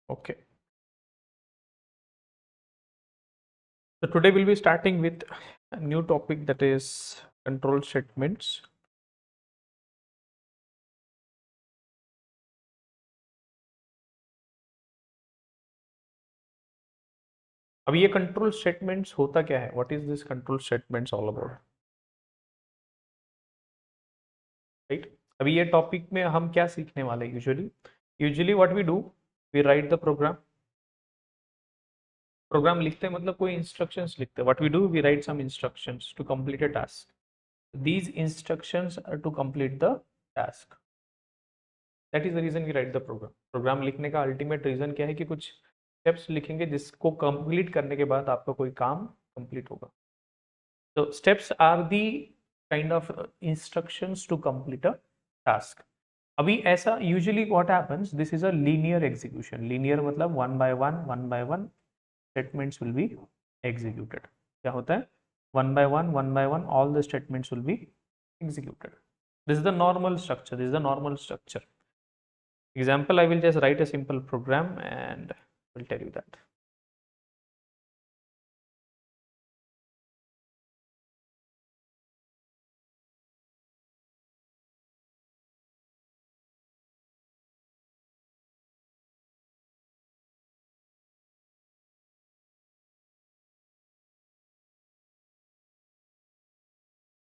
Okay. So today we'll be starting with a new topic, that is control statements. अब ये control statements होता क्या है? What is this control statements all about, right? अभी ये topic में हम क्या सीखने वाले हैं? Usually what we do, we write the program. Program लिखते हैं मतलब कोई इंस्ट्रक्शंस लिखते हैं। What we do, we write some instructions to complete a task. These instructions are to complete the task. That is the reason we write the program. Program लिखने का ultimate reason क्या है? कि कुछ स्टेप्स लिखेंगे जिसको कंप्लीट करने के बाद आपका कोई काम कंप्लीट होगा। तो steps are the kind of instructions to complete a task. अभी ऐसा usually what happens, this is a linear execution. Linear मतलब one by one statements will be executed. क्या होता है? One by one all the statements will be executed. This is the normal structure. This is the normal structure. Example, I will just write a simple program and will tell you that.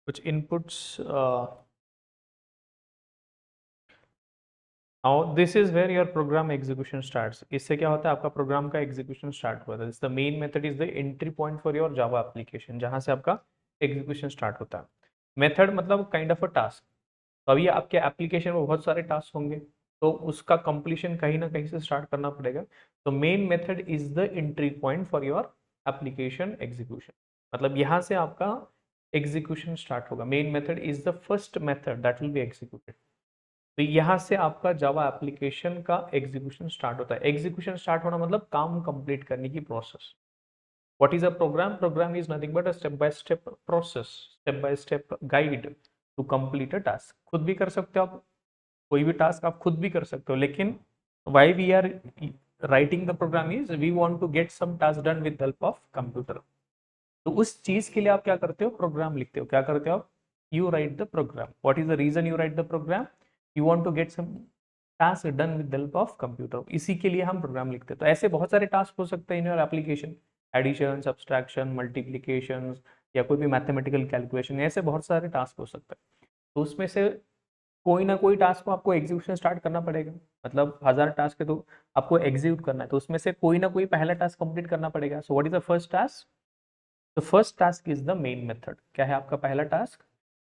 कुछ inputs. Now this is where your program execution starts. इससे क्या होता है? आपका programme का execution start हुआ था। This the main method is the entry point for your Java application, जहां से आपका एग्जीक्यूशन स्टार्ट होता है। मेथड मतलब काइंड ऑफ अ टास्क। तो अभी आपके एप्लीकेशन में बहुत सारे टास्क होंगे, तो उसका कंप्लीशन कहीं ना कहीं से स्टार्ट करना पड़ेगा। तो main method is the entry point for your application execution. मतलब यहाँ से आपका एग्जीक्यूशन स्टार्ट होगा। Main method is the first method that will be executed. तो यहाँ से आपका जावा एप्लीकेशन का एग्जीक्यूशन स्टार्ट होता है। एग्जीक्यूशन स्टार्ट होना मतलब काम कंप्लीट करने की process. What is a program? Program is nothing but a step by step process, step by step guide to complete a task. खुद भी कर सकते हो आप, कोई भी टास्क आप खुद भी कर सकते हो, लेकिन why we are writing the program is we want to get some task done with help of computer. तो उस चीज के लिए आप क्या करते हो? प्रोग्राम लिखते हो। क्या करते हो आप? You write the program. What is the reason you write the program? You want to get some task done with help of computer. इसी के लिए हम प्रोग्राम लिखते हैं। तो ऐसे बहुत सारे टास्क हो सकते हैं in your application. Addition, subtraction, multiplication, या कोई भी मैथमेटिकल कैलकुलेशन, ऐसे बहुत सारे टास्क हो सकते हैं। तो उसमें से कोई ना कोई टास्क को आपको एग्जीक्यूशन स्टार्ट करना पड़ेगा। मतलब 1000 टास्क है तो आपको एग्जीक्यूट करना है, तो उसमें से कोई ना कोई पहला टास्क कंप्लीट करना पड़ेगा। So what is the first task? तो first task is the main method. क्या है आपका पहला टास्क?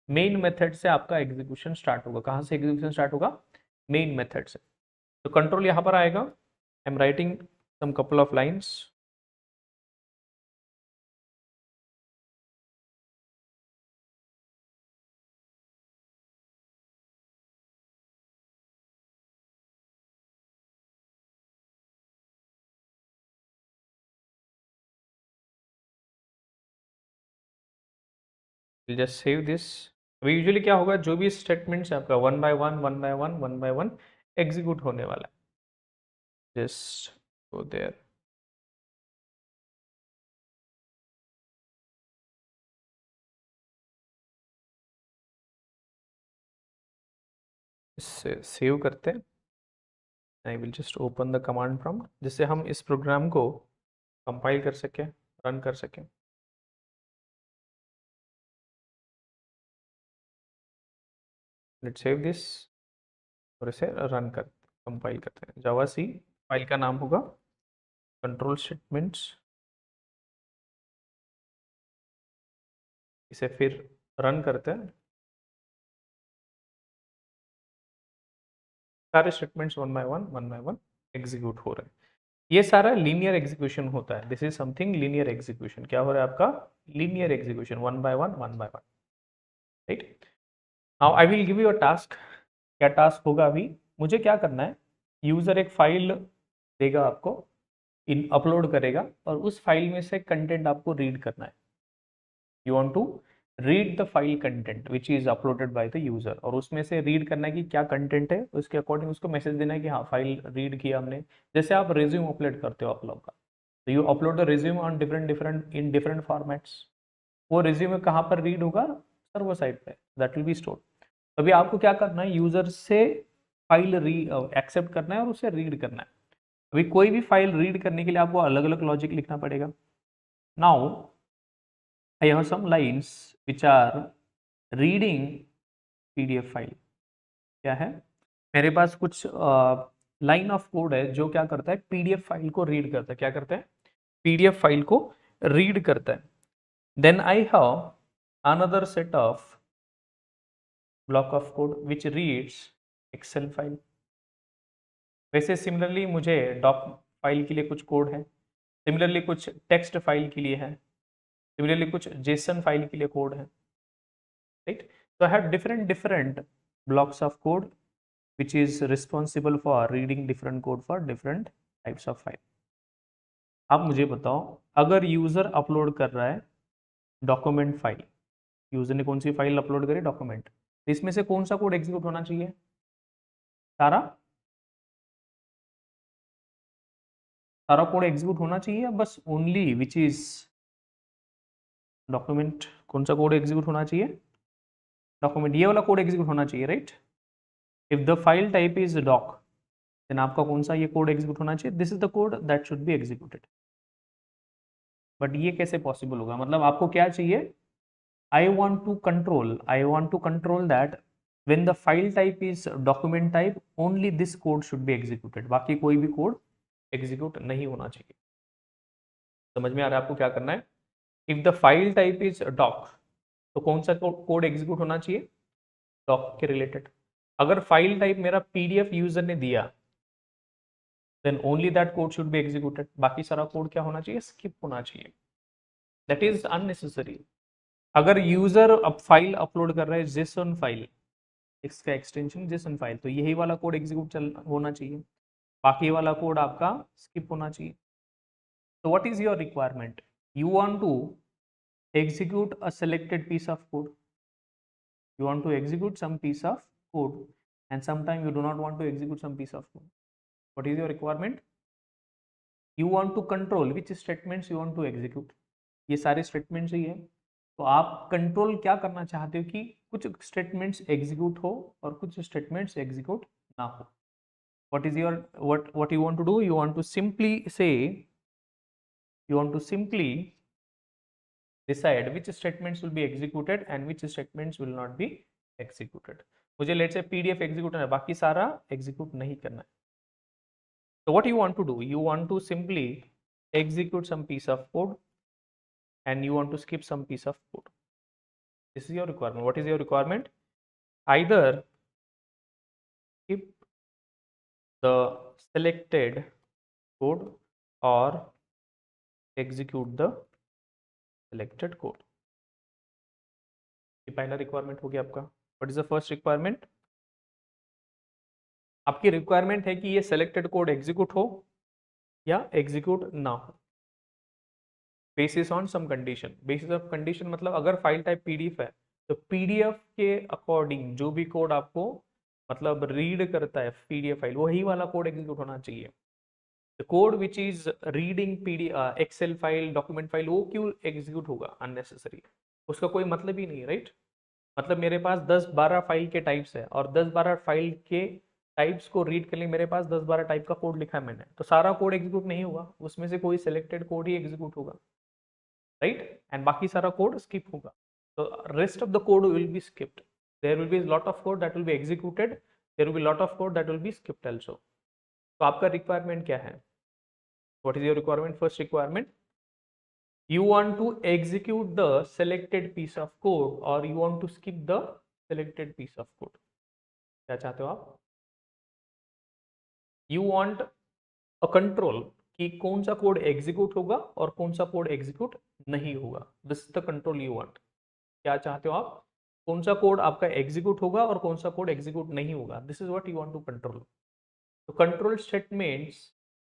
मेन मेथड से आपका एग्जीक्यूशन स्टार्ट होगा। कहां से एग्जीक्यूशन स्टार्ट होगा? मेन मेथड से। तो कंट्रोल यहां पर आएगा। I am writing some couple of lines. Just save this. अभी यूजुअली क्या होगा, जो भी स्टेटमेंट्स है आपका वन बाय वन एग्जीक्यूट होने वाला है। Just go there. इससे सेव करते हैं। I will just open the command prompt, जिससे हम इस प्रोग्राम को कंपाइल कर सकें, रन कर सकें। लेट्स सेव दिस और इसे रन कर कंपाइल करते हैं। जावा सी फाइल का नाम होगा कंट्रोल स्टेटमेंट्स। इसे फिर रन करते हैं। सारे statements one by one execute हो रहे हैं। ये सारा लीनियर एग्जीक्यूशन होता है। This is something linear execution. क्या हो रहा है आपका? Linear execution, one by one, right? Now I will give you a task. क्या टास्क होगा अभी? मुझे क्या करना है, यूजर एक फाइल देगा आपको, इन अपलोड करेगा, और उस फाइल में से कंटेंट आपको रीड करना है। You want to read the file content which is uploaded by the user, और उसमें से रीड करना है कि क्या कंटेंट है, उसके अकॉर्डिंग उसको मैसेज देना है कि हाँ फाइल रीड किया हमने। जैसे आप रिज्यूम अपलोड करते हो आप लोग का, तो you upload the resume on different different in different formats, वो रिज्यूम कहाँ पर रीड होगा, सर्वर साइड पे, दैट विल बी स्टोर्ड। अभी आपको क्या करना है, यूजर से फाइल एक्सेप्ट करना है और उसे रीड करना है। अभी कोई भी फाइल रीड करने के लिए आपको अलग अलग लॉजिक लिखना पड़ेगा। Now I have some lines which are reading PDF file. क्या है, मेरे पास कुछ लाइन ऑफ कोड है जो क्या करता है, पीडीएफ फाइल को रीड करता है। क्या करता है, पीडीएफ फाइल को रीड करता है। Then I have another set of block of code which reads excel file. वैसे सिमिलरली मुझे डॉक फाइल के लिए कुछ कोड है, सिमिलरली कुछ टेक्स्ट फाइल के लिए है, सिमिलरली कुछ जेसन फाइल के लिए कोड है, right. So I have different blocks of code which is responsible for reading different code for different types of file। आप मुझे बताओ, अगर यूजर अपलोड कर रहा है डॉक्यूमेंट फाइल, यूजर ने कौन सी फाइल अपलोड करी, डॉक्यूमेंट, तो इसमें से कौन सा कोड एग्जीक्यूट होना चाहिए, सारा सारा कोड एग्जीक्यूट होना चाहिए, बस ओनली विच इज डॉक्यूमेंट, कौन सा कोड एग्जीक्यूट होना चाहिए, डॉक्यूमेंट, ये वाला कोड एग्जीक्यूट होना चाहिए, right. If the file type is doc, then आपका कौन सा ये कोड एग्जीक्यूट होना चाहिए, this is the code that should be executed. But ये कैसे पॉसिबल होगा, मतलब आपको क्या चाहिए, I want to control that when the file type is document type, only this code should be executed, बाकी कोई भी कोड एग्जीक्यूट नहीं होना चाहिए। समझ में आ रहा है आपको क्या करना है, if the file type is doc, तो कौन सा कोड एग्जीक्यूट होना चाहिए, डॉक के रिलेटेड। अगर फाइल टाइप मेरा पीडीएफ यूजर ने दिया, then only that code should be executed, बाकी सारा कोड क्या होना चाहिए, स्किप होना चाहिए, दैट इज अननेसेसरी। अगर यूजर अब फाइल अपलोड कर रहा है जेसन फाइल, इसका एक्सटेंशन जेसन फाइल, तो यही वाला कोड एग्जीक्यूट होना चाहिए, बाकी वाला कोड आपका स्किप होना चाहिए। तो what is your requirement, you want to execute a selected piece of code, you want to execute some piece of code, and sometimes you do not want to execute some piece of code. What is your requirement, you want to control which statements you want to execute, ये सारे statements ही है। तो आप control क्या करना चाहते हो कि कुछ स्टेटमेंट्स एग्जीक्यूट हो और कुछ स्टेटमेंट्स एग्जीक्यूट ना हो। what is your what you want to do, you want to simply say, you want to simply decide which statements will be executed and which statements will not be executed। मुझे late से PDF execute करना है, बाकी सारा execute नहीं करना है। So what you want to do, you want to simply execute some piece of code and you want to skip some piece of code. This is your requirement. What is your requirement, either skip the selected code or execute the selected code। ये पहला requirement हो गया आपका। What is the first requirement, आपकी requirement है कि ये selected code execute हो या एग्जीक्यूट ना हो, basis on some condition. Basis of condition मतलब अगर फाइल टाइप पीडीएफ है, तो पीडीएफ के अकॉर्डिंग जो भी कोड आपको मतलब रीड करता है पीडीएफ फाइल, वही वाला कोड एग्जीक्यूट होना चाहिए। The code which is reading PDF excel file, document file, वो क्यों एग्जीक्यूट होगा अननेसेसरी, उसका कोई मतलब ही नहीं, राइट। मतलब मेरे पास 10-12 फाइल के टाइप्स है और 10-12 फाइल के टाइप्स को रीड करने मेरे पास 10-12 टाइप का कोड लिखा है मैंने, तो सारा कोड एग्जीक्यूट नहीं होगा, उसमें से कोई सिलेक्टेड कोड ही एग्जीक्यूट होगा, राइट, एंड बाकी सारा कोड स्किप होगा। तो rest of the code will be skipped, there will be lot of code that will be executed, there will be lot of code that will be skipped also. तो आपका requirement क्या है, what is your requirement, first requirement, you want to execute the selected piece of code or you want to skip the selected piece of code, क्या चाहते हो आप, you want a control कि कौन सा कोड एग्जीक्यूट होगा और कौन सा कोड एग्जीक्यूट नहीं होगा, this is the control you want. क्या चाहते हो आप, कौन सा कोड आपका एग्जीक्यूट होगा और कौन सा कोड एग्जीक्यूट नहीं होगा, this is what you want to control. तो control statements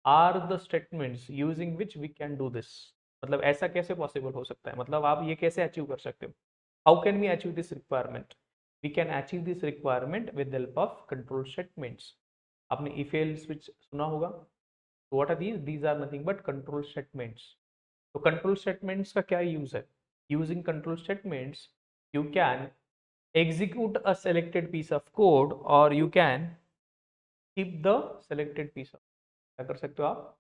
are the statements using which we can do this. मतलब ऐसा कैसे पॉसिबल हो सकता है, मतलब आप ये कैसे अचीव कर सकते हो, How can we achieve this requirement? We can achieve this requirement with the help of control statements. आपने if else switch सुना होगा. So what are these? These are nothing but control statements. तो control statements का क्या use है? Using control statements, you can execute a selected piece of code or you can keep the selected piece of. क्या कर सकते हो आप?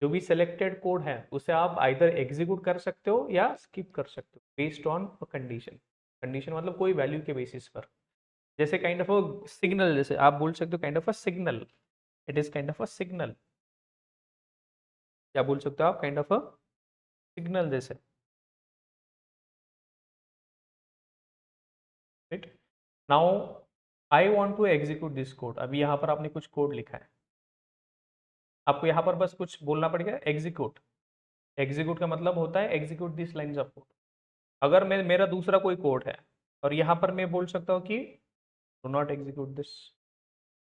जो भी selected code है उसे आप either execute कर सकते हो या skip कर सकते हो based on a condition. Condition मतलब कोई value के basis पर. जैसे kind of a signal, जैसे आप बोल सकते हो kind of a signal. It is kind of a signal. क्या बोल सकते हो आप? Kind of a signal जैसे. Right? Now I want to execute this code. अभी यहाँ पर आपने कुछ कोड लिखा है. आपको यहाँ पर बस कुछ बोलना पड़ेगा execute. Execute का मतलब होता है execute this lines of code. अगर मेरा दूसरा कोई कोड है और यहाँ पर मैं बोल सकता हूँ कि do not execute this.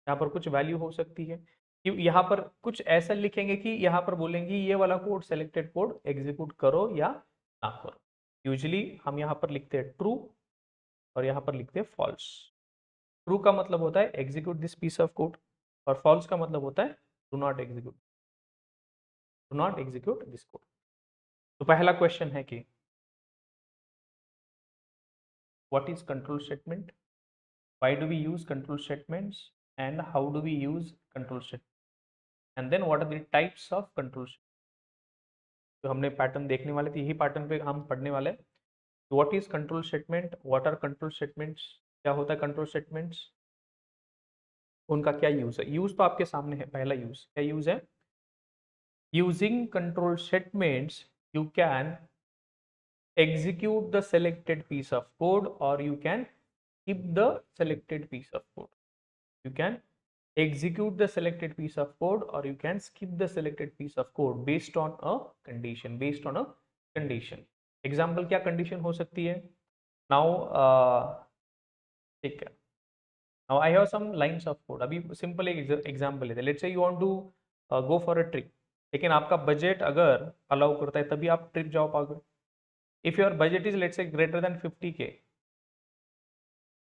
यहाँ पर कुछ वैल्यू हो सकती है कि यहाँ पर कुछ ऐसा लिखेंगे कि यहाँ पर बोलेंगे ये वाला कोड सेलेक्टेड कोड एग्जीक्यूट करो या ना करो. यूजुअली हम यहाँ पर लिखते हैं ट्रू और यहाँ पर लिखते हैं फॉल्स. ट्रू का मतलब होता है execute this piece of code और फॉल्स का मतलब होता है do not execute this code. तो पहला क्वेश्चन है कि what is control statement, why do we use control statements and how do we use control statements, and then what are the types of control statements. तो हमने pattern देखने वाले थे, यही पैटर्न पे हम पढ़ने वाले. What is control statement, what are control statements, क्या होता है कंट्रोल स्टेटमेंट्स, उनका क्या यूज है. यूज तो आपके सामने है. पहला यूज क्या यूज है? Using control statements you can execute the selected piece of code or you can skip the selected piece of code. You can execute the selected piece of code or you can skip the selected piece of code based on a condition. Based on a condition. Example क्या condition हो सकती है? Now ठीक है. Now I have some lines of code. अभी simple एक example लेते हैं. Let's say you want to go for a trip. लेकिन आपका बजट अगर अलाउ करता है तभी आप ट्रिप जाओ पाओगे. If your budget is let's say greater than 50K,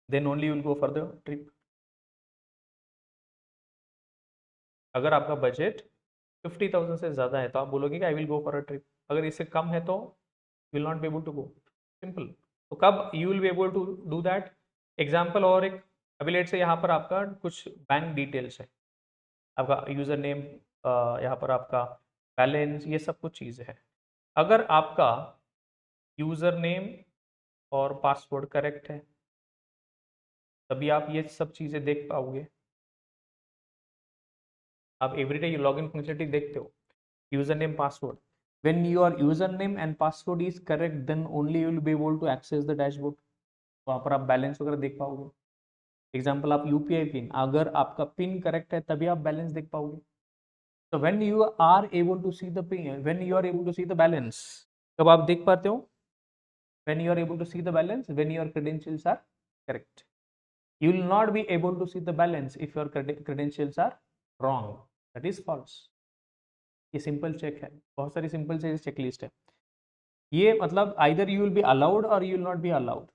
then only you will go for the trip. अगर आपका बजट 50,000 से ज़्यादा है तो आप बोलोगे कि I will go for a trip. अगर इससे कम है तो you will not be able to go. Simple. तो कब you will be able to do that? Example और एक, अभी लेट से यहाँ पर आपका कुछ बैंक डिटेल्स है, आपका यूज़र नेम, यहाँ पर आपका बैलेंस, ये सब कुछ चीज़ें हैं. अगर आपका यूज़र नेम और पासवर्ड करेक्ट है तभी आप ये सब चीज़ें देख पाओगे. आप एवरीडे ये लॉगिन फंक्शनलिटी देखते हो, user name password. When your user name and password is correct then only you will be able to access the dashboard. वहाँ पर आप बैलेंस वगैरह देख पाओगे. एग्जांपल आप यूपीआई पिन, अगर आपका पिन करेक्ट है तभी आप बैलेंस देख पाओगे. तो when you are able to see the pin, when you are able to see the balance, कब आप देख पाते हो? When you are able to see the balance, when your credentials are correct. You will not be able to see the balance if your credentials are wrong. That is false. ये simple check है. बहुत सारी simple checklist है. ये मतलब either you will be allowed or you will not be allowed.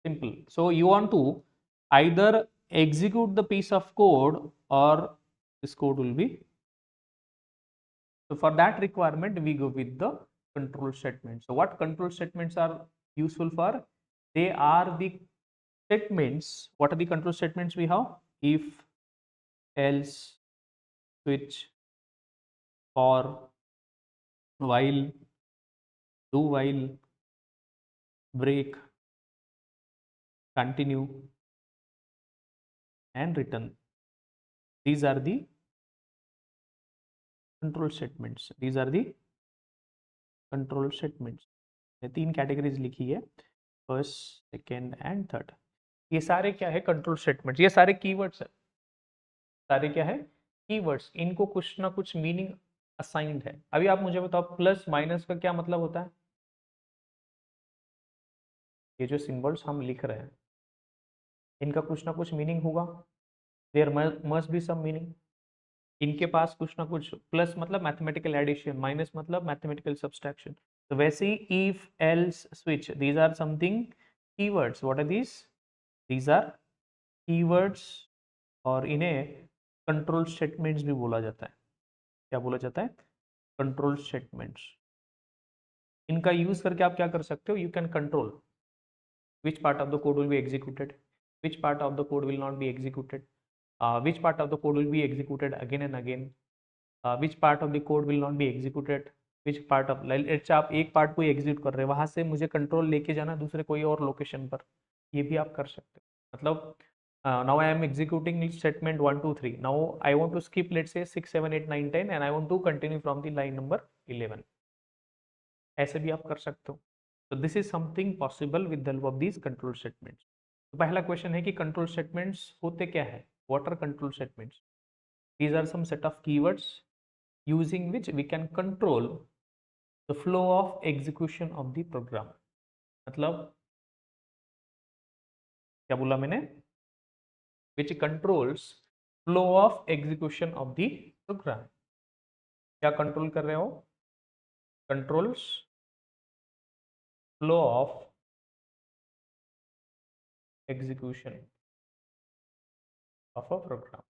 Simple. So you want to either execute the piece of code or this code will be. So for that requirement we go with the control statements. So what control statements are useful for? They are the statements. What are the control statements we have? If, else, switch, for, while, do while, break, continue, and return. These are the control statements. These are the control statements. तीन categories लिखी है, first, second and third. ये सारे क्या है? Control statements. ये सारे keywords है. सारे क्या है? कीवर्ड्स. इनको कुछ ना कुछ मीनिंग असाइंड है. अभी आप मुझे बताओ प्लस माइनस का क्या मतलब होता है? ये जो सिंबल्स हम लिख रहे हैं इनका कुछ ना कुछ मीनिंग होगा. There must be some meaning. इनके पास कुछ ना कुछ, प्लस मतलब मैथमेटिकल एडिशन, माइनस मतलब मैथमेटिकल सब्सट्रैक्शन. तो वैसे ही if, else, switch, these are something keywords, what are these are keywords, और इन्हें कंट्रोल स्टेटमेंट्स भी बोला जाता है। क्या बोला जाता है? Control statements. इनका यूज करके आप क्या कर सकते हो? You can control which part of the code will be executed, which part of the code will not be executed, which part of the code will be executed again and again, which part of the code will not be executed, which part of let's आप एक part को execute कर रहे हैं, वहां से मुझे control लेके जाना दूसरे कोई और लोकेशन पर, ये भी आप कर सकते हो। मतलब now I am executing statement 1 2 3, now I want to skip let's say 6 7 8 9 10 and I want to continue from the line number 11, ऐसे भी आप कर सकते हो। तो this is something possible with the help of these control statements. तो पहला question है कि कंट्रोल स्टेटमेंट्स होते क्या है? What are control statements? These are some set of keywords using which we can control the flow of execution of the program. मतलब क्या बोला मैंने? Which controls flow of execution of the program. क्या control कर रहे हो? Controls flow of execution of a program.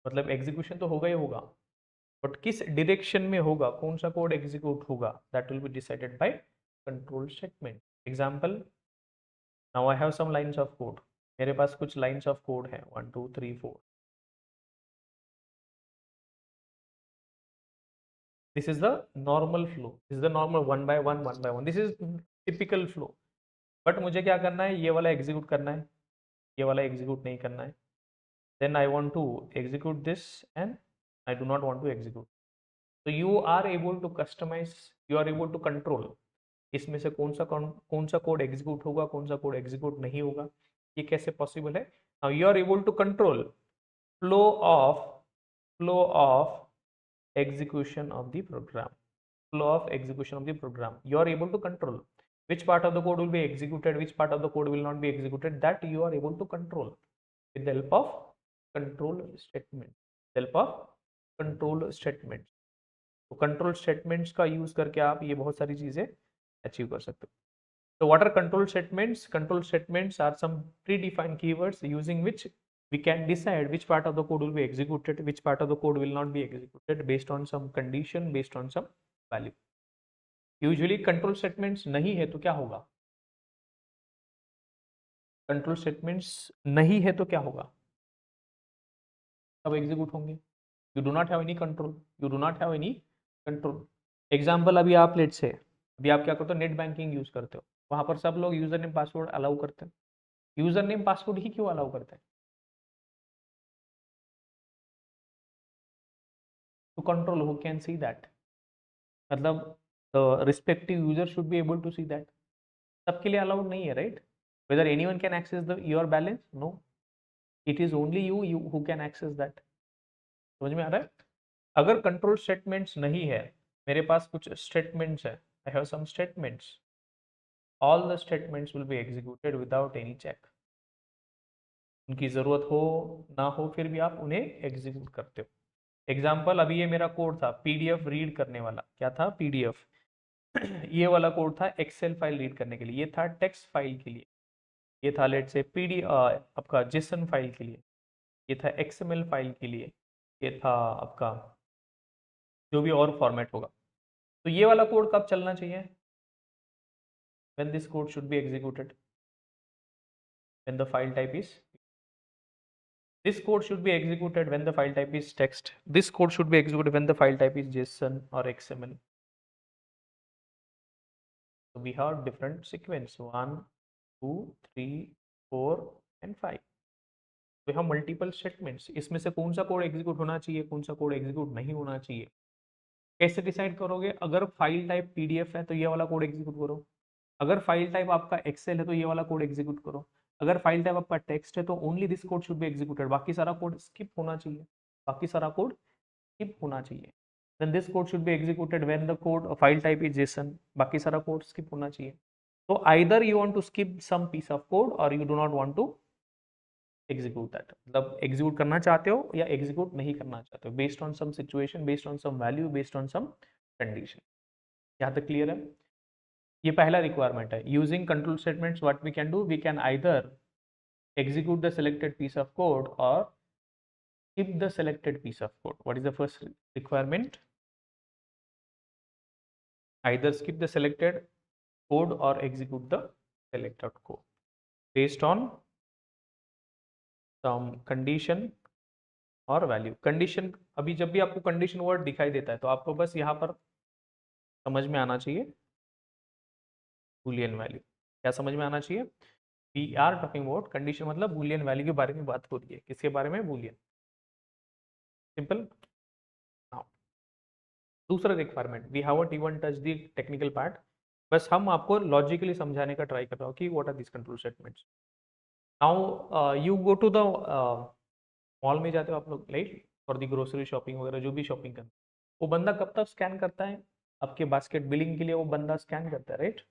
मतलब execution तो होगा ही होगा, बट किस डायरेक्शन में होगा, कौन सा कोड एग्जीक्यूट होगा, that will be decided by control statement. Example, now I have some lines of code. मेरे पास कुछ लाइंस ऑफ कोड है 1 2 3 4। This is the normal flow, this is the normal 1 by 1 this is typical flow. But मुझे क्या करना है? ये वाला एग्जीक्यूट करना है, ये वाला एग्जीक्यूट नहीं करना है। Then I want to execute this and I do not want to execute. तो you are able to customize, you are able to control इसमें से कौन सा कोड एग्जीक्यूट होगा, कौन सा कोड एग्जीक्यूट नहीं होगा। ये कैसे पॉसिबल है? Now you are able to control flow of flow of execution of the program, flow of execution of the program. You are able to control which part of the code will be executed, which part of the code will not be executed, that you are able to control with the help of control statement, help of control statements। तो control statements का use करके आप ये बहुत सारी चीजें achieve कर सकते हो। So what are control statements? Control statements are some predefined keywords using which we can decide which part of the code will be executed, which part of the code will not be executed based on some condition, based on some value. Usually control statements नहीं है तो क्या होगा? Control statements नहीं है तो क्या होगा? कब execute होंगे? You do not have any control. You do not have any control. Example, अभी आप लेट से अभी आप क्या करते हो? नेट बैंकिंग यूज करते हो, वहां पर सब लोग यूजर नेम पासवर्ड अलाउ करते हैं। यूजर नेम पासवर्ड ही क्यों अलाउ करते हैं? To control who can see that, मतलब the respective user should be able to see that। सबके लिए अलाउड नहीं है, right? whether anyone can access the your balance, no, it is only you who can access that। समझ में आ रहा है? अगर कंट्रोल स्टेटमेंट्स नहीं है, मेरे पास कुछ स्टेटमेंट्स है, I have some statements, all the statements will be executed without any check. उनकी जरूरत हो ना हो फिर भी आप उन्हें एग्जीक्यूट करते हो। एग्जाम्पल, अभी ये मेरा कोड था पीडीएफ रीड करने वाला, क्या था? पीडीएफ। ये वाला कोड था एक्सेल फाइल रीड करने के लिए, ये था टेक्स्ट फाइल के लिए, ये था लेट से आपका जेसन फाइल के लिए, ये था एक्सएमएल फाइल के लिए, ये था आपका जो भी और फॉर्मेट होगा। तो ये वाला कोड कब चलना चाहिए? when this code should be executed, when the file type is, this code should be executed when the file type is text, this code should be executed when the file type is JSON or XML। So we have different sequence 1 2 3 4 and 5। we have multiple statements। इसमें से कौन सा code execute होना चाहिए, कौन सा code execute नहीं होना चाहिए, कैसे डिसाइड करोगे? अगर फाइल टाइप पीडीएफ है तो ये वाला कोड एग्जीक्यूट करो, अगर फाइल टाइप आपका एक्सेल है तो ये वाला कोड एग्जीक्यूट करो, अगर फाइल टाइप आपका टेक्स्ट है तो only this code should be executed, बाकी सारा कोड स्किप होना चाहिए, बाकी सारा कोड स्किप होना चाहिए। then this code should be executed when the code file type is JSON, बाकी सारा कोड स्किप होना चाहिए। तो either you want to skip some piece of code or you do not want to execute that, मतलब execute करना चाहते हो या execute नहीं करना चाहते हो, based on some situation, based on some value, based on some condition। यहाँ तक क्लियर है? ये पहला रिक्वायरमेंट है. Using control statements what we can do, we can either execute the selected piece of code or skip the selected piece of code. What is the first requirement? Either skip the selected code or execute the selected code based on some condition और value. Condition, अभी जब भी आपको condition word दिखाई देता है तो आपको बस यहाँ पर समझ में आना चाहिए बूलियन वैल्यू. क्या समझ में आना चाहिए? We are talking about condition, मतलब बूलियन वैल्यू के बारे में बात हो रही है. किसके बारे में? बूलियन. सिंपल. नाउ दूसरा requirement, we haven't even touch the technical part, बस हम आपको लॉजिकली समझाने का ट्राई कर रहा हूँ कि what are this control statements. Now you go to the mall में जाते हो आप लोग, right, for the grocery shopping वगैरह जो भी शॉपिंग करना, वो बंदा कब तक स्कैन करता है? आपके बास्केट बिलिंग के लिए वो बंदा स्कैन करता है, right.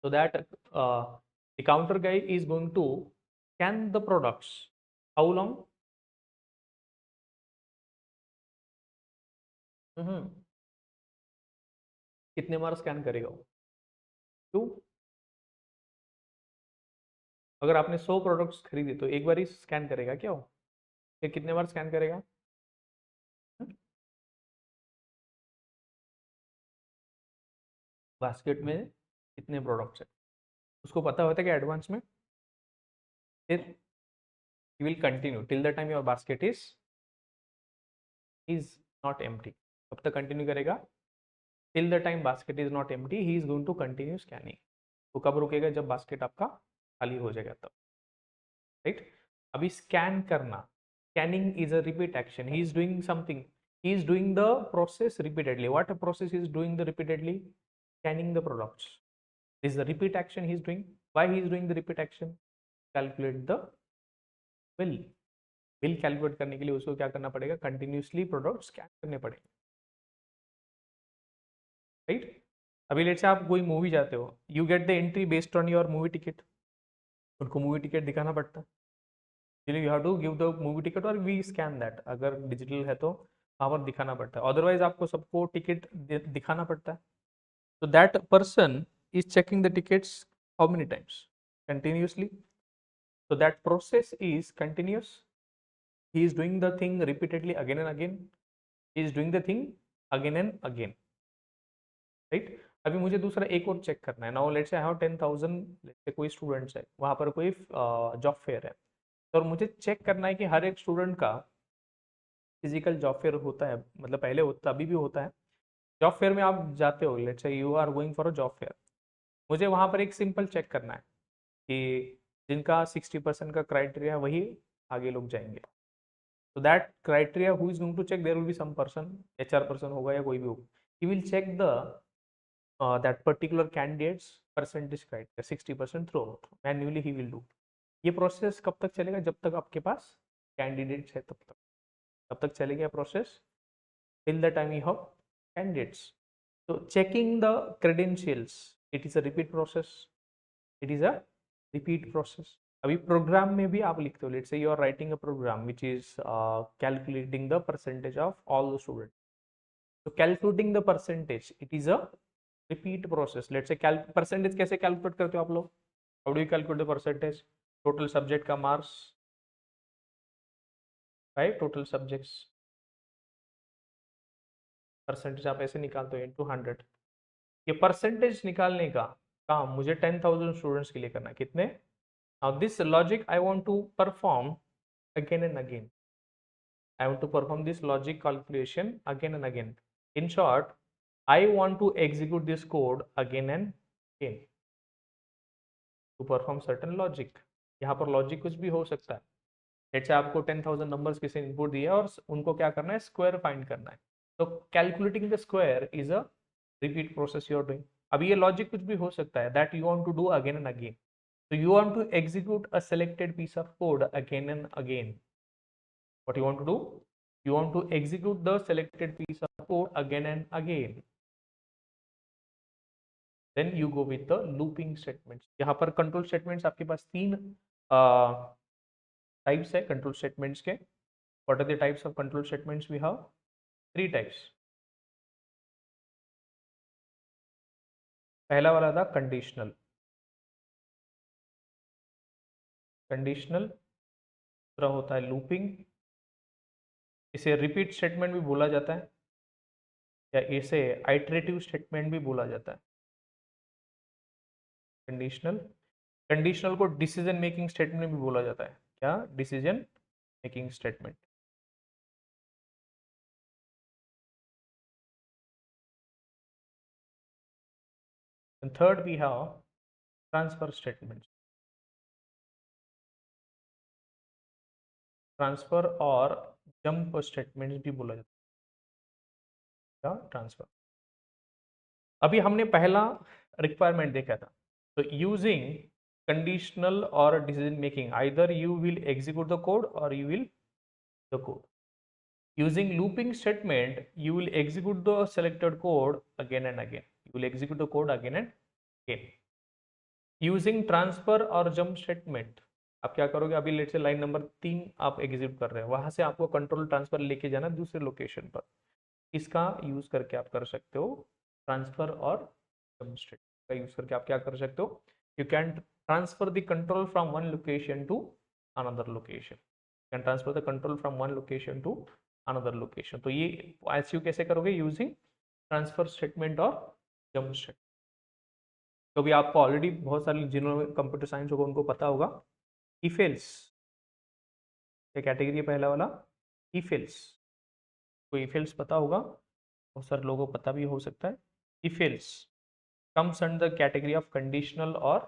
So that the counter guy is going to scan the products. How long? कितने बार स्कैन करेगा वो? टू. अगर आपने 100 प्रोडक्ट्स खरीदे तो एक बार ही स्कैन करेगा क्या वो? फिर कितने बार स्कैन करेगा? बास्केट में कितने प्रोडक्ट्स है उसको पता होता है कि एडवांस में. फिर he will continue till the time your basket is not empty. कब तक कंटिन्यू करेगा? till the time basket is not empty he is going to continue scanning. तो कब रुकेगा? जब बास्केट आपका खाली हो जाएगा तब, राइट. अभी स्कैन करना, scanning is a repeat action. He is doing something, he is doing the process repeatedly. What a process is doing the repeatedly? Scanning the products. This is the repeat action he is doing. Why he is doing the repeat action? Calculate the bill. Bill calculate करने के लिए उसको क्या करना पड़ेगा? Continuously product scan करने पड़ेंगे, right. अभी लेट से आप कोई मूवी जाते हो, you get the entry based on your movie ticket. उनको मूवी टिकट दिखाना पड़ता है. You have to give the movie ticket और वी स्कैन दैट. अगर डिजिटल है तो वहाँ पर दिखाना पड़ता है, अदरवाइज आपको सबको टिकट दिखाना पड़ता है. तो that person is checking the tickets how many times? Continuously. so that process is continuous. He is doing the thing repeatedly again and again. He is doing the thing again and again, right. अभी मुझे दूसरा एक और check करना है. Now let's say I have 10,000, let's say कोई students है, वहाँ पर कोई जॉब फेयर है, तो मुझे चेक करना है कि हर एक स्टूडेंट का फिजिकल जॉब फेयर होता है, मतलब पहले होता, अभी भी होता है. जॉब फेयर में आप जाते हो, let's say you are going for a job fair, मुझे वहाँ पर एक सिंपल चेक करना है कि जिनका 60% का क्राइटेरिया वही आगे लोग जाएंगे. So that criteria who is going to check, there will be some person, HR person होगा या कोई भी होगा, he will check the that particular candidates percentage criteria 60% throughout. Manually he will do. ये प्रोसेस कब तक चलेगा? जब तक आपके पास कैंडिडेट्स है तब तक चलेगा process, till the time you have candidates. So checking the credentials, it is a repeat process. It is a repeat process. अभी प्रोग्राम में भी आप लिखते हो, let's say you are writing a program which is calculating the percentage of all the student. तो calculating the percentage, it is a repeat process. Let's say percentage कैसे calculate करते हो आप लोग? How do you calculate the percentage? Total subject का marks by total subjects, percentage आप ऐसे निकालते हो इनटू 100. ये परसेंटेज निकालने का काम मुझे 10,000 स्टूडेंट्स के लिए करना है. कितने? Now this logic I want to perform again and again. I want to perform this logic calculation again and again. In short, I want to execute this code again and again to perform certain logic. यहाँ पर logic कुछ भी हो सकता है. जैसे आपको 10,000 numbers किसी इनपुट दिया और उनको क्या करना है? स्क्वायर फाइंड करना है. तो calculating the square is a repeat process you are doing. अब ये लॉजिक कुछ भी हो सकता है that you want to do again and again. So you want to execute a selected piece of code again and again. What you want to do? You want to execute the selected piece of code again and again. Then you go with the looping statements. यहाँ पर control statements आपके पास तीन types है control statements के. What are the types of control statements we have? 3 types. पहला वाला था conditional. Conditional दूसरा होता है लूपिंग, इसे रिपीट स्टेटमेंट भी बोला जाता है या इसे आइटरेटिव स्टेटमेंट भी बोला जाता है। कंडीशनल, कंडीशनल को डिसीजन मेकिंग स्टेटमेंट भी बोला जाता है। क्या? Decision making statement. And third we have transfer statement. Transfer और जंप स्टेटमेंट्स भी बोला जाता है। क्या? ट्रांसफर। अभी हमने पहला रिक्वायरमेंट देखा था। तो यूजिंग कंडीशनल और decision making, either you will execute the code और you will the code. Using looping statement, you will execute the selected code again and again. You will execute the code again and again. Using transfer और jump statement, आप क्या करोगे? अभी let से line number 3 आप execute कर रहे हैं, वहां से आपको कंट्रोल ट्रांसफर लेके जाना दूसरे लोकेशन पर। इसका यूज करके आप कर सकते हो ट्रांसफर और जंप स्टेटमेंट का यूज करके आप क्या कर सकते हो? You can transfer the control from one location to another location. Can transfer the control from one location to another location. तो ये एसयू कैसे करोगे? यूजिंग ट्रांसफर स्टेटमेंट और जंप स्टेटमेंट। तो भी आपको ऑलरेडी बहुत सारे जिन्होंने कंप्यूटर साइंस होगा उनको पता होगा इफ एल्स। क्या कैटेगरी है पहला वाला? If else. तो इफ एल्स पता होगा, बहुत सारे लोगों को पता भी हो सकता है। If else comes under category of conditional और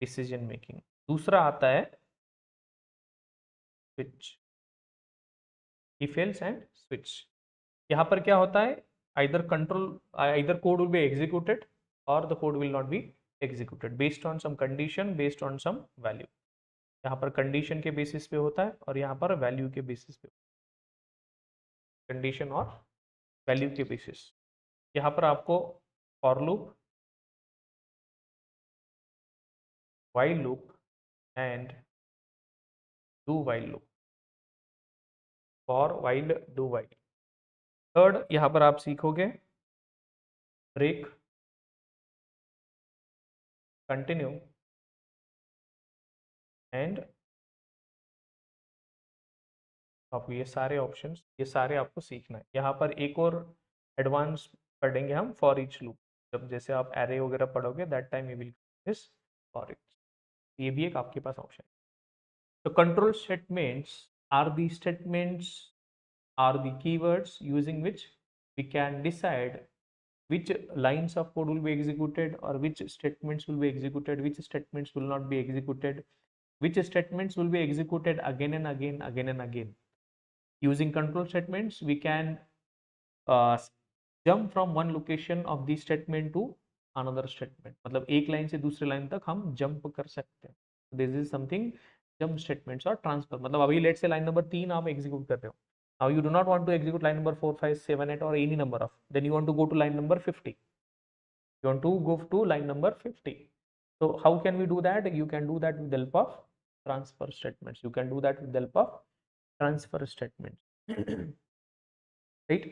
डिसीजन मेकिंग। दूसरा आता है switch. If else and switch. यहाँ पर क्या होता है? either control either code will be executed or the code will not be executed based on some condition, based on some value। यहाँ पर कंडीशन के बेसिस पे होता है और यहाँ पर वैल्यू के बेसिस पे। कंडीशन और वैल्यू के बेसिस। यहाँ पर आपको for loop, while loop and do while loop. For while do while। Third यहाँ पर आप सीखोगे ब्रेक, कंटिन्यू एंड। आपको ये सारे ऑप्शंस, ये सारे आपको सीखना है। यहाँ पर एक और एडवांस पढ़ेंगे हम फॉर ईच लूप। जब जैसे आप एरे वगैरह पढ़ोगे that time you will this for each. ये भी एक आपके पास ऑप्शन है। तो control statements are the statements are the keywords using which we can decide which lines of code will be executed or which statements will be executed, which statements will not be executed, which statements will be executed again and again, again and again. Using control statements, we can jump from one location of the statement to another statement। मतलब एक line से दूसरे line तक हम jump कर सकते हैं। This is something jump statements और ट्रांसफर। मतलब अभी लेट से लाइन नंबर 3 आप एग्जीक्यूट कर रहे हो। Now you do not want to execute line number 4 5 7 8 और any number of, then you want to go to line number 50। You want to go to line number 50। so how can we do that? You can do that with the help of transfer statements। You can do that with the help of transfer statements। Right.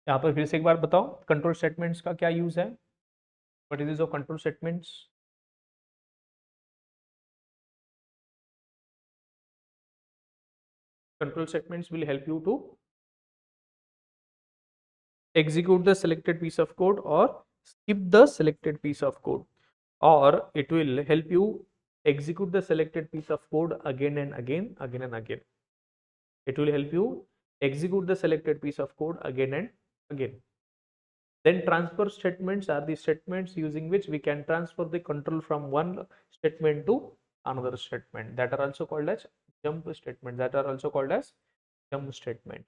यहाँ पर फिर से एक बार बताओ control statements का क्या use है? What is use of control statements? Control statements will help you to execute the selected piece of code or skip the selected piece of code, or it will help you execute the selected piece of code again and again, again and again। It will help you execute the selected piece of code again and again। Then transfer statements are the statements using which we can transfer the control from one statement to another statement, that are also called as jump statement, that are also called as jump statement।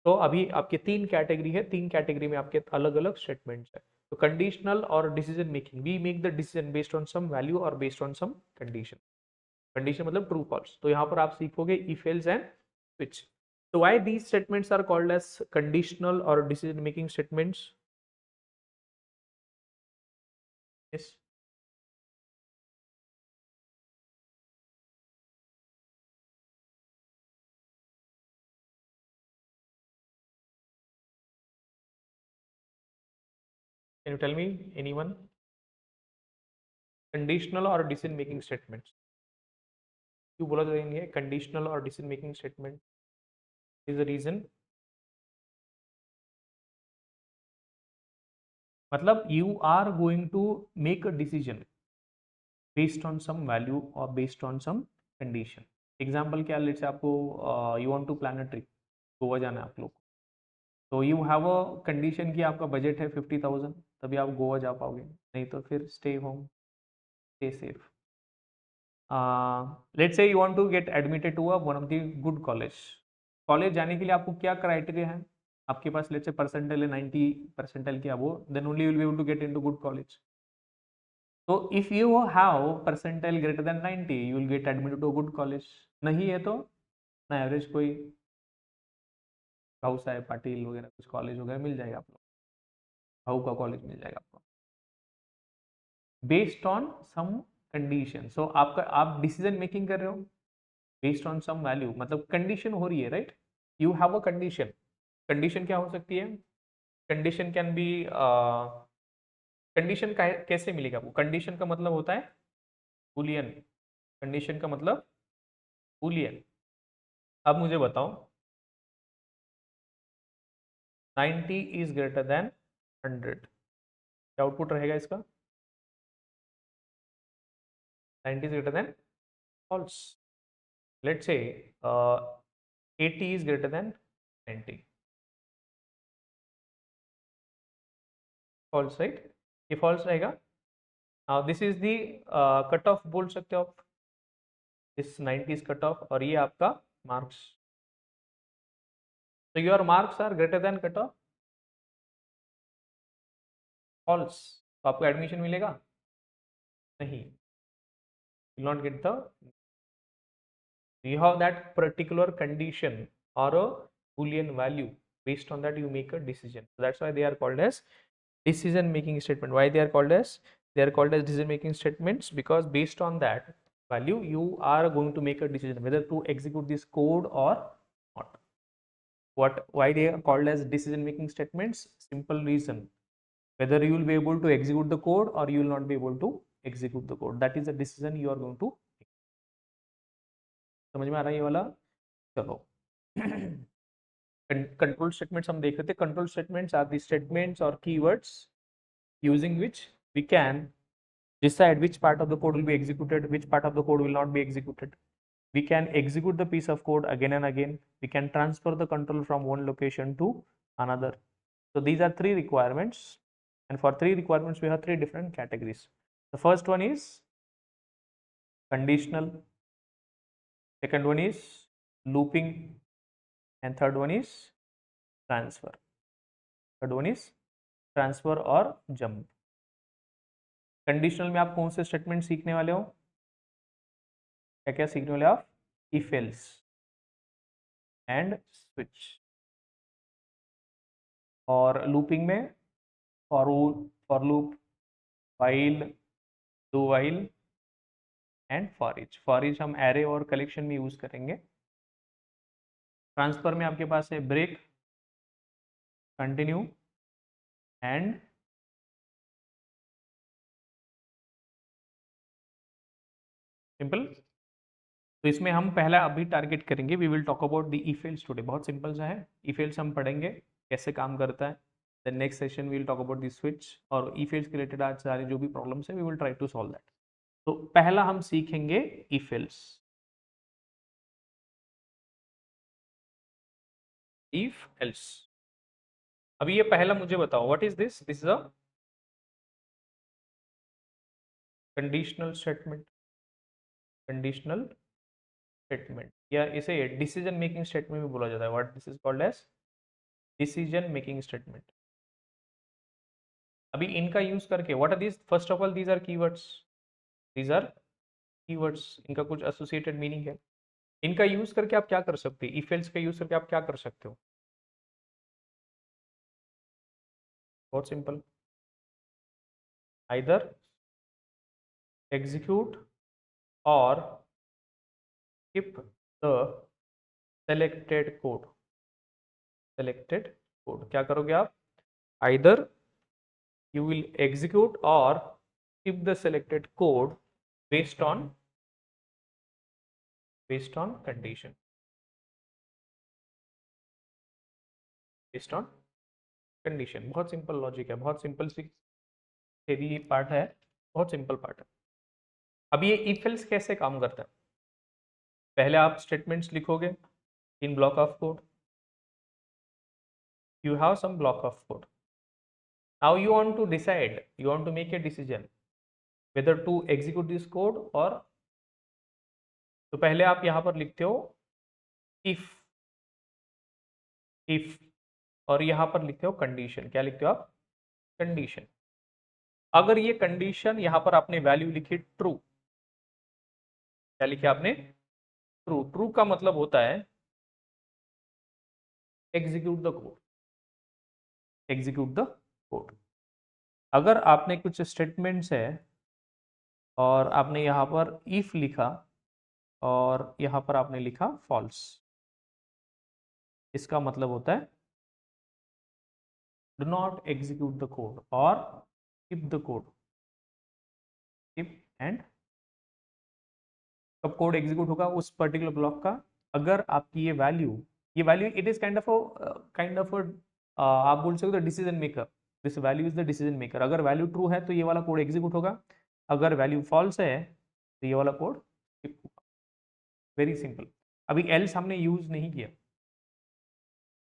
तो अभी आपके 3 category है, 3 category में आपके अलग अलग statements है। तो कंडीशनल और decision making, we make the decision based on some value और based on some condition. Condition मतलब ट्रू फॉल्स। तो यहाँ पर आप सीखोगे if else and switch. So why these statements are called as conditional or decision making statements? Yes। Can you tell me anyone? Conditional और decision making statement क्यों बोला जाएंगे कंडीशनल और decision making statement? Is the reason, मतलब you are going to make a decision based on some value और based on some condition. Example क्या, let's say आपको you want to plan a trip, Goa जाना है आप लोग को, तो यू हैव अ कंडीशन कि आपका बजट है 50,000, तभी आप गोवा जा पाओगे, नहीं तो फिर stay home, stay safe. Let's say you want to get admitted to a one of the good college, college जाने के लिए आपको क्या क्राइटेरिया है, आपके पास लेट्स से परसेंटाइल है 90 परसेंटाइल की above, then only you will be able to get into good college. तो if you have percentile greater than 90 you will get admitted to a good college, नहीं है तो ना average कोई भाऊ साहेब पाटिल वगैरह कुछ कॉलेज वगैरह मिल जाएगा आप लोग, भाऊ का कॉलेज मिल जाएगा आपको बेस्ड ऑन सम कंडीशन। सो आपका आप डिसीजन मेकिंग कर रहे हो बेस्ड ऑन सम वैल्यू, मतलब कंडीशन हो रही है, right? You have a condition, condition क्या हो सकती है? कंडीशन कैन बी, कंडीशन कैसे मिलेगा आपको? कंडीशन का मतलब होता है बूलियन, कंडीशन का मतलब बूलियन। अब मुझे बताओ 90 इज ग्रेटर देन 100, क्या आउटपुट रहेगा इसका? 90 is greater than false. Let's say 80 is greater than 90. False, right? ये false रहेगा। Now this is the cut off बोल सकते हो आप, this 90 is कट ऑफ और ये आपका marks. So your marks are greater than cut off, false, तो आपको एडमिशन मिलेगा नहीं, will not get the, you have that particular condition or a boolean value, based on that you make a decision. So that's why they are called as decision making statement. Why they are called as, they are called as decision making statements? Because based on that value you are going to make a decision whether to execute this code or not. What, why they are called as decision making statements? Simple reason, whether you will be able to execute the code or you will not be able to execute the code, that is the decision you are going to make. समझ में आ रहा है ये वाला? चलो control statements हम देख रहे थे। Control statements are the statements और keywords using which we can decide which part of the code will be executed, which part of the code will not be executed. We can execute the piece of code again and again. We can transfer the control from one location to another. So these are three requirements, and for three requirements we have three different categories. The first one is conditional, second one is looping, and third one is transfer. Third one is transfer और jump. Conditional में आप कौन से statement सीखने वाले हो, क्या क्या सीखने वाले आप? If else and switch. और लूपिंग में for loop, while, do while and for each. For each हम एरे और कलेक्शन में यूज करेंगे। ट्रांसफर में आपके पास है ब्रेक, कंटिन्यू एंड सिंपल। तो इसमें हम पहला अभी टारगेट करेंगे, we will talk about the if else today. बहुत सिंपल सा है, इफ एल्स हम पढ़ेंगे कैसे काम करता है। The next session we will talk about the switch, और इफ एल्स के रिलेटेड आज सारे जो भी प्रॉब्लम्स है we will try to solve that. तो पहला हम सीखेंगे इफ एल्स। इफ एल्स, अभी ये पहला मुझे बताओ, what is this? This is a conditional statement. Conditional statement, या इसे डिसीजन मेकिंग स्टेटमेंट भी बोला जाता है। What this is called as decision making statement. अभी इनका यूज करके what are this? First of all these are keywords, these are keywords, इनका कुछ एसोसिएटेड मीनिंग है। इनका यूज करके आप क्या कर सकते हो? इफ एल्स का यूज करके आप क्या कर सकते हो? बहुत सिंपल, आइदर एग्जीक्यूट और skip the selected code। selected code क्या करोगे आप? either you will execute or if the selected code based on condition, based on condition. बहुत सिंपल लॉजिक है, बहुत सिंपल सी थ्योरी पार्ट है, बहुत सिंपल पार्ट है। अब ये इफ एल्स कैसे काम करता है? पहले आप स्टेटमेंट्स लिखोगे in block of code, you have some block of code. Now you want to decide, you want to make a decision whether to execute this code or, तो पहले आप यहां पर लिखते हो if, और यहां पर लिखते हो कंडीशन। क्या लिखते हो आप? कंडीशन। अगर ये कंडीशन यहां पर आपने वैल्यू लिखी ट्रू, क्या लिखे आपने? ट्रू। ट्रू का मतलब होता है execute the code, execute the code. अगर आपने कुछ स्टेटमेंट्स है और आपने यहाँ पर इफ लिखा और यहाँ पर आपने लिखा फॉल्स, इसका मतलब होता है do not execute the code और keep the code, keep end. कब कोड एग्जीक्यूट होगा? उस पर्टिकुलर ब्लॉक का अगर आपकी ये value it is kind of आप बोल सकते हो decision maker, this value is the decision maker. अगर वैल्यू ट्रू है तो ये वाला कोड एग्जीक्यूट होगा, अगर वैल्यू फॉल्स है तो ये वाला कोड स्किप होगा। Very simple. अभी एल्स हमने यूज नहीं किया,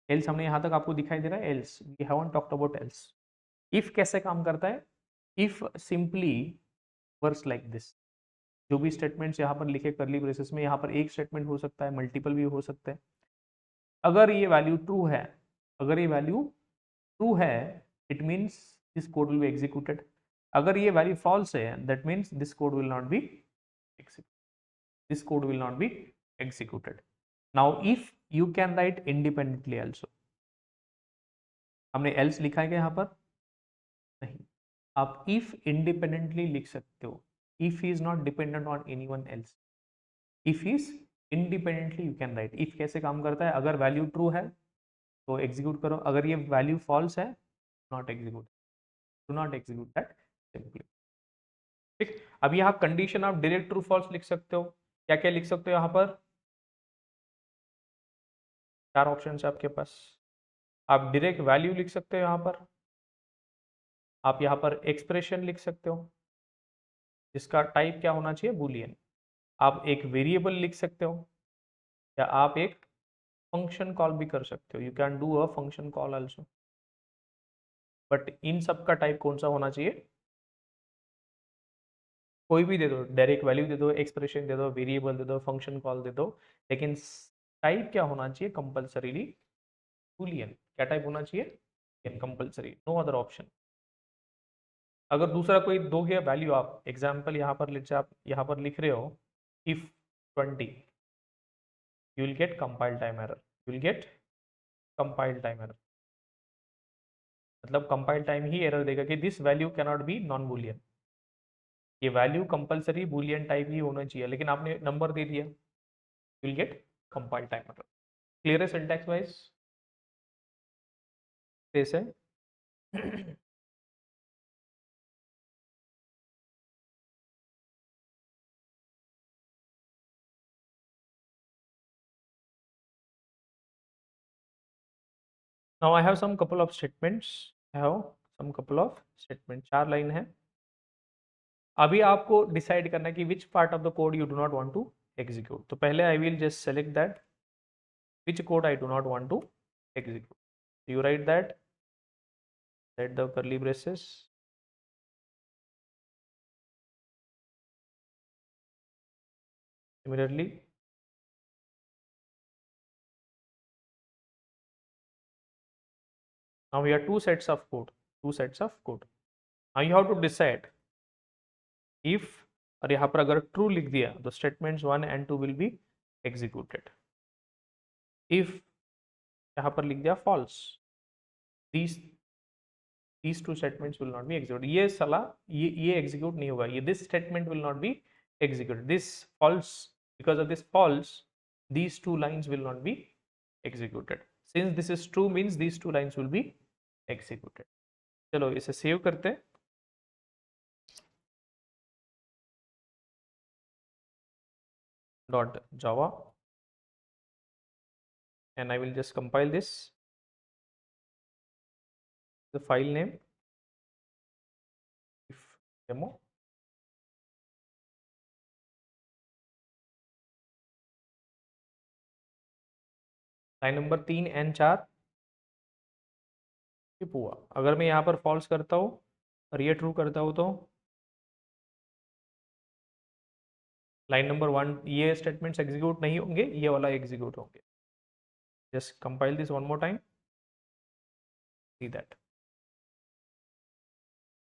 एल्स हमने यहां तक आपको दिखाई दे रहा है else, we haven't talked about else. If कैसे काम करता है? If simply works like this. जो भी स्टेटमेंट्स यहाँ पर लिखे करली ब्रेसेस में, यहाँ पर एक स्टेटमेंट हो सकता है, मल्टीपल भी हो सकते हैं। अगर ये वैल्यू ट्रू है, अगर ये वैल्यू ट्रू है, it means this code will be executed. अगर ये वैल्यू फॉल्स है, that means this code will not B executed, this code will not be executed. Now if you can write independently also, हमने else लिखा है क्या यहाँ पर? नहीं। आप if independently लिख सकते हो। if is not dependent on anyone else, if is independently you can write। if कैसे काम करता है? अगर वैल्यू ट्रू है तो एग्जीक्यूट करो, अगर ये वैल्यू फॉल्स है not execute, do not execute that simply. ठीक। अब यहाँ कंडीशन आप डायरेक्ट ट्रू फॉल्स लिख सकते हो। क्या क्या लिख सकते हो यहाँ पर? 4 ऑप्शन है आपके पास। आप डायरेक्ट वैल्यू लिख सकते हो यहाँ पर, आप यहाँ पर एक्सप्रेशन लिख सकते हो जिसका टाइप क्या होना चाहिए? बूलियन। आप एक वेरिएबल लिख सकते हो या आप एक फंक्शन कॉल भी कर सकते हो, you can do a function call also. But in सब का टाइप कौन सा होना चाहिए? कोई भी दे दो, डायरेक्ट वैल्यू दे दो, एक्सप्रेशन दे दो, वेरिएबल दे दो, फंक्शन कॉल दे दो, लेकिन टाइप क्या होना चाहिए? Compulsorily Boolean. क्या टाइप होना चाहिए? Compulsory, no other option. अगर दूसरा कोई दोगे वैल्यू, आप एग्जाम्पल यहाँ पर आप यहाँ पर लिख रहे हो if 20, you will get compile time error, you will get compile time error। मतलब कंपाइल टाइम ही एरर देगा कि this value can not be non Boolean. ये वैल्यू कंपलसरी बूलियन टाइप ही होना चाहिए, लेकिन आपने नंबर दे दिया, you will gate compile time error. Clear है सिंटैक्स वाइज? कैसे? Now I have some couple of statements, I have some couple of statements, 4 line है। अभी आपको डिसाइड करना है कि which part of the code you do not want to execute. तो पहले I will just select that which code I do not want to execute. You write that, set the curly braces, similarly now we have two sets of code, now you have to decide if, और यहाँ पर अगर true लिख दिया तो statements 1 and 2 will be executed. If यहाँ पर लिख दिया false, these two statements will not be executed। ये साला ये एग्जीक्यूट नहीं होगा, ये this statement will not be executed, this false, because of this false these two lines will not be executed। since this is true means these two lines will be executed। चलो इसे save करते हैं। dot java, and I will just compile this. The file name if demo. Line number 3 and 4 skip हुआ। अगर मैं यहाँ पर false करता हूँ और ये ट्रू करता हूँ तो लाइन नंबर 1 ये स्टेटमेंट्स एग्जीक्यूट नहीं होंगे, ये वाला एग्जीक्यूट होंगे। Just compile this one more time, see that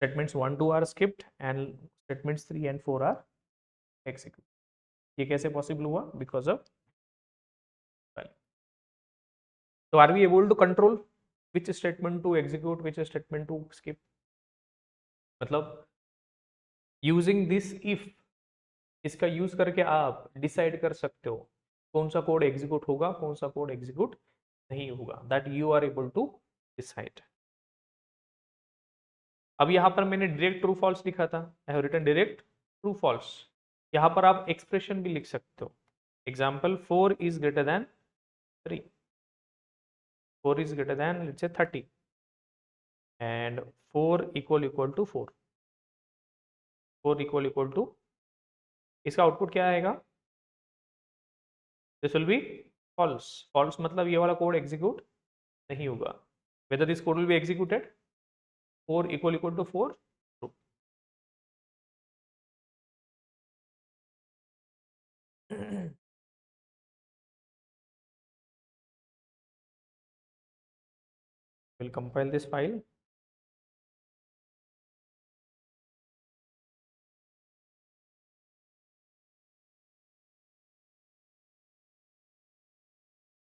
statements 1 2 are skipped and statements 3 and 4 are executed। ये कैसे पॉसिबल हुआ? Because of value। So are we able to control which statement to execute, which statement to skip? मतलब using this if, इसका use करके आप decide कर सकते हो कौन सा कोड एग्जीक्यूट होगा, कौन सा कोड एग्जीक्यूट नहीं होगा। That you are able to decide. अब यहाँ पर मैंने डायरेक्ट ट्रू फॉल्स लिखा था, I have written direct true false. यहाँ पर आप एक्सप्रेशन भी लिख सकते हो। Example 4 is greater than 3, 4 is greater than let's say 30 and 4 equal to 4, 4 equal to, इसका आउटपुट क्या आएगा? This will be false. False मतलब ये वाला कोड एग्जीक्यूट नहीं होगा। whether this code will be executed 4 equal to 4 true। we'll compile this file।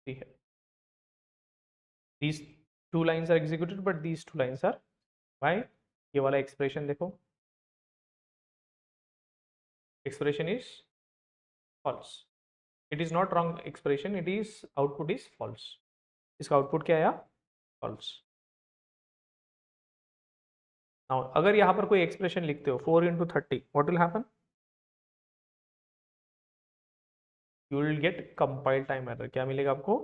See here, these two lines are executed but these two lines are why? ये वाला expression देखो, expression is false। it is not wrong expression, it is output is false। इसका output क्या आया? false। Now अगर यहाँ पर कोई एक्सप्रेशन लिखते हो 4 into 30 what will happen? you will get compile time error। क्या मिलेगा आपको?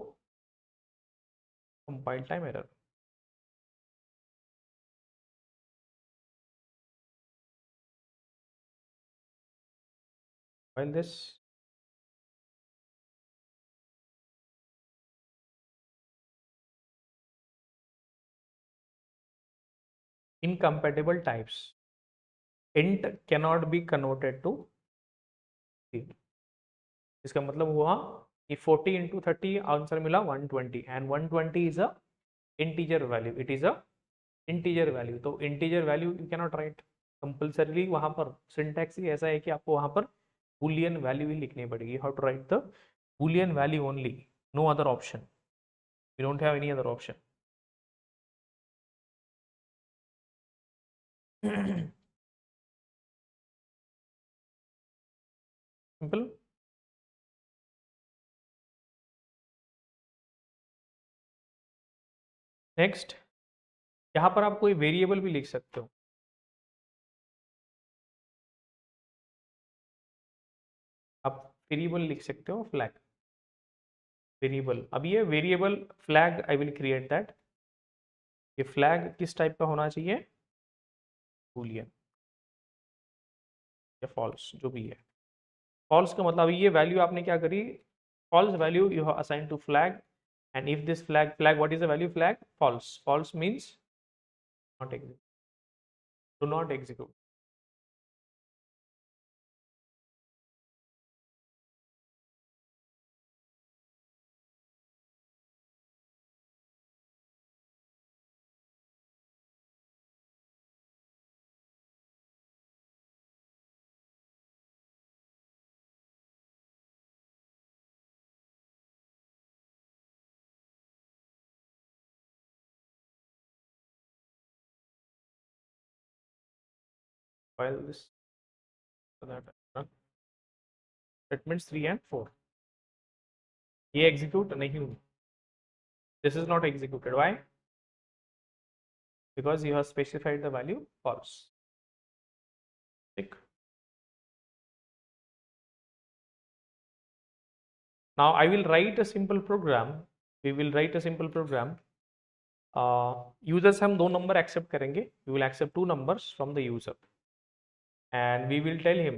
compile time error। while this incompatible types int cannot be converted to string। इसका मतलब हुआ कि 40 into 30 आंसर मिला 120 and 120 is a integer value, it is a integer value। तो integer value you cannot write compulsorily. वहां पर syntax ही ऐसा है कि आपको वहां पर boolean value ही लिखनी पड़ेगी। how to write the boolean value only, no other option, we don't have any other option। Simple. Next, यहाँ पर आप कोई वेरिएबल भी लिख सकते हो। आप वेरिएबल लिख सकते हो, फ्लैग वेरिएबल। अब ये variable flag I will create that. ये फ्लैग किस टाइप का होना चाहिए? बूलियन या फॉल्स, जो भी है। फॉल्स का मतलब ये वैल्यू आपने क्या करी? False value you have assigned to flag and if this flag what is the value? Flag false। false means not execute, do not execute। while this so that statements 3 and 4 ये execute नहीं हुई। this is not executed, why? because you have specified the value false। ठीक। Now I will write a simple program. We will write a simple program. User से हम दो number except करेंगे. We will accept two numbers from the user, and we will tell him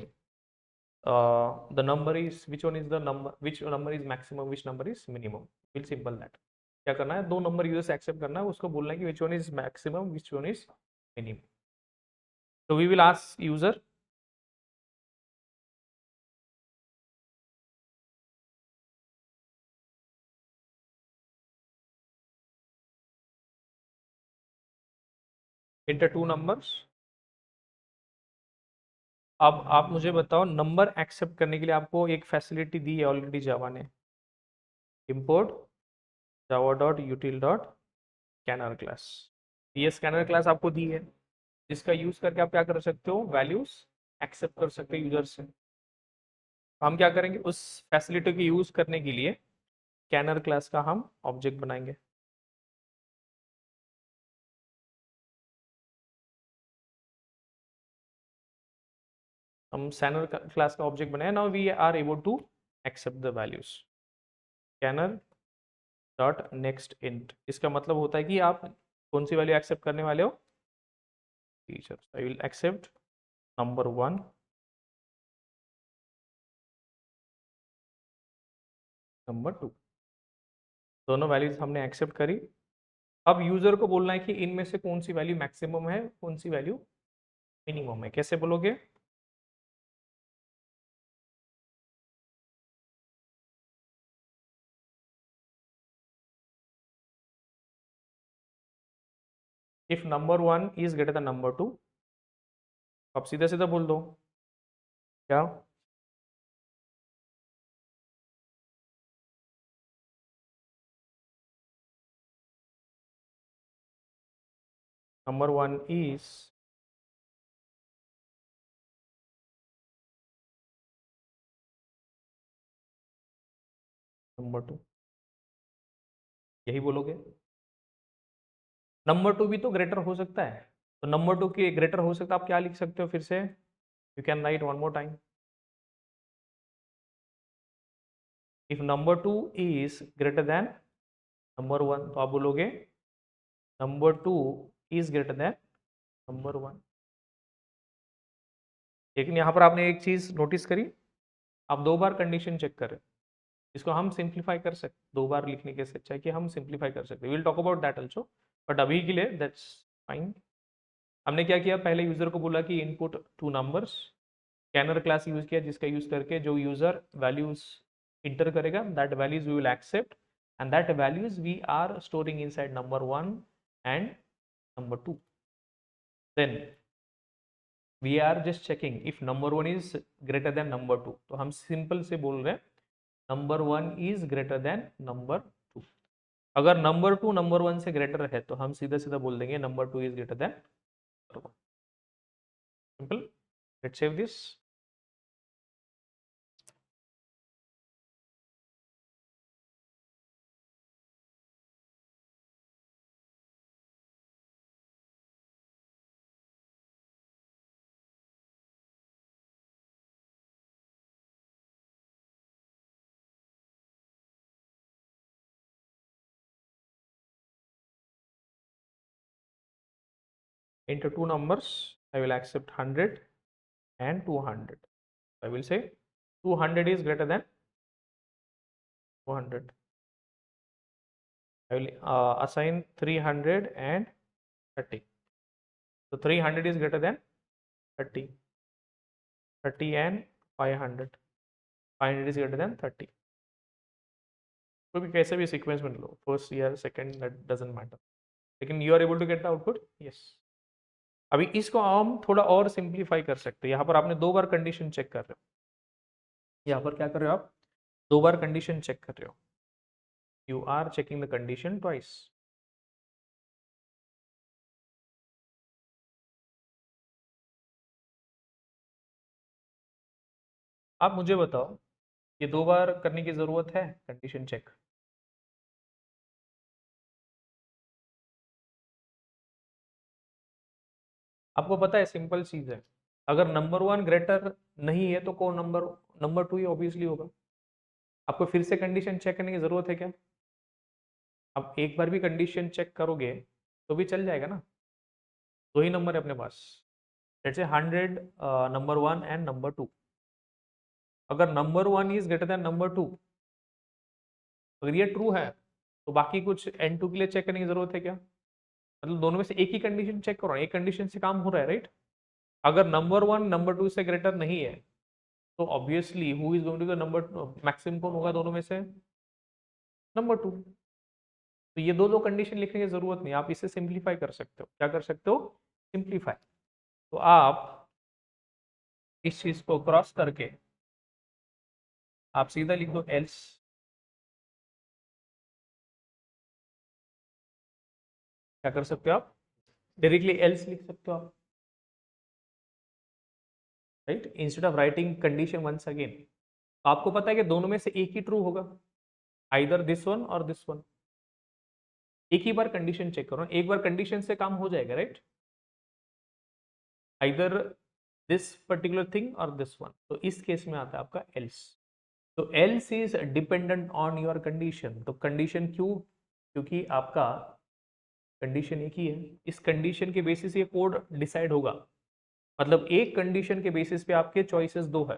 the number is which one is the number, which number is maximum, which number is minimum. Will simple that. क्या करना है, दो number user से accept करना है, उसको बोलना है कि which one is maximum, which one is minimum. So we will ask user enter two numbers. अब आप मुझे बताओ, नंबर एक्सेप्ट करने के लिए आपको एक फैसिलिटी दी है ऑलरेडी जावा ने, import java.util.scanner class. ये स्कैनर क्लास आपको दी है, जिसका यूज करके आप क्या कर सकते हो, वैल्यूज एक्सेप्ट कर सकते हो यूजर से. हम क्या करेंगे, उस फैसिलिटी को यूज करने के लिए स्कैनर क्लास का हम ऑब्जेक्ट बनाएंगे. हम स्कैनर क्लास का ऑब्जेक्ट बनाए. Now we are able to accept the values. Scanner dot next int, इसका मतलब होता है कि आप कौन सी वैल्यू एक्सेप्ट करने वाले हो, teachers. I will accept number 1, number 2. दोनों वैल्यूज हमने एक्सेप्ट करी. अब यूजर को बोलना है कि इनमें से कौन सी वैल्यू मैक्सिमम है, कौन सी वैल्यू मिनिमम है. कैसे बोलोगे, if number 1 is greater than number 2, आप सीधा सीधा बोल दो क्या, नंबर 1 इज नंबर 2, यही बोलोगे. नंबर 2 भी तो ग्रेटर हो सकता है, तो नंबर 2 के ग्रेटर हो सकता है, आप क्या लिख सकते हो फिर से, you can write one more time. If number 2 is greater than number 1, तो आप बोलोगे number 2 is greater than number 1. लेकिन यहाँ पर आपने एक चीज नोटिस करी, आप दो बार कंडीशन चेक कर रहे हो. इसको हम सिंप्लीफाई कर सकते, दो बार लिखने के से अच्छा है कि हम सिंप्लीफाई कर सकते. Will talk about that also, but अभी के लिए दैट्स फाइन. हमने क्या किया, पहले यूजर को बोला कि input two numbers. Scanner class use किया, जिसका यूज करके जो यूजर वैल्यूज इंटर करेगा, that values we will accept, and that values we are storing inside number 1 and number 2. Then we are just checking if number 1 is greater than number 2, तो हम simple से बोल रहे हैं number 1 is greater than number 2. अगर number 2 number 1 से greater है, तो हम सीधा सीधा बोल देंगे number 2 is greater than number 1. Simple. Let's save this. Into two numbers, I will accept 100 and 200. I will say 200 is greater than 200. I will assign 300 and 30. So 300 is greater than 30. 30 and 500. 500 is greater than 30. तो भी कैसे भी sequence में लो, first या second, that doesn't matter, लेकिन you are able to get the output. Yes. अभी इसको हम थोड़ा और सिंप्लीफाई कर सकते हैं. यहाँ पर आपने दो बार कंडीशन चेक कर रहे हो. यहाँ पर क्या कर रहे हो आप, दो बार कंडीशन चेक कर रहे हो. You are checking the condition twice. आप मुझे बताओ, ये दो बार करने की जरूरत है कंडीशन चेक. आपको पता है सिंपल चीज है, अगर नंबर 1 ग्रेटर नहीं है तो कौन नंबर नंबर 2 ही ऑब्वियसली होगा. आपको फिर से कंडीशन चेक करने की जरूरत है क्या? आप एक बार भी कंडीशन चेक करोगे तो भी चल जाएगा ना। दो ही नंबर है अपने पास, let's say 100 number 1 and number 2। अगर number 1 is greater than number 2, अगर ये ट्रू है तो बाकी कुछ n2 के लिए चेक करने की जरूरत है क्या? मतलब दोनों में से एक ही कंडीशन चेक करो, एक कंडीशन से काम हो रहा है, राइट? अगर नंबर 1 नंबर 2 से ग्रेटर नहीं है तो obviously who is going to the number maximum कौन होगा दोनों में से? नंबर 2। तो ये दो दो कंडीशन लिखने की जरूरत नहीं, आप इसे सिंप्लीफाई कर सकते हो। क्या कर सकते हो? सिंप्लीफाई। तो आप इस चीज को क्रॉस करके आप सीधा लिख दो एल्स। क्या कर सकते हो आप? डायरेक्टली एल्स लिख सकते हो आप, right, instead of writing condition once again. आपको पता है कि दोनों में से एक ही ट्रू होगा, आइदर दिस वन और दिस वन। एक ही बार कंडीशन चेक करो, एक बार कंडीशन से काम हो जाएगा, right? Either this particular thing और दिस वन। तो इस केस में आता है आपका एल्स। तो else is dependent on your condition. तो कंडीशन क्यों? क्योंकि आपका कंडीशन एक ही है, इस कंडीशन के बेसिस ये कोड डिसाइड होगा। मतलब एक कंडीशन के बेसिस पे आपके चॉइसेस दो है।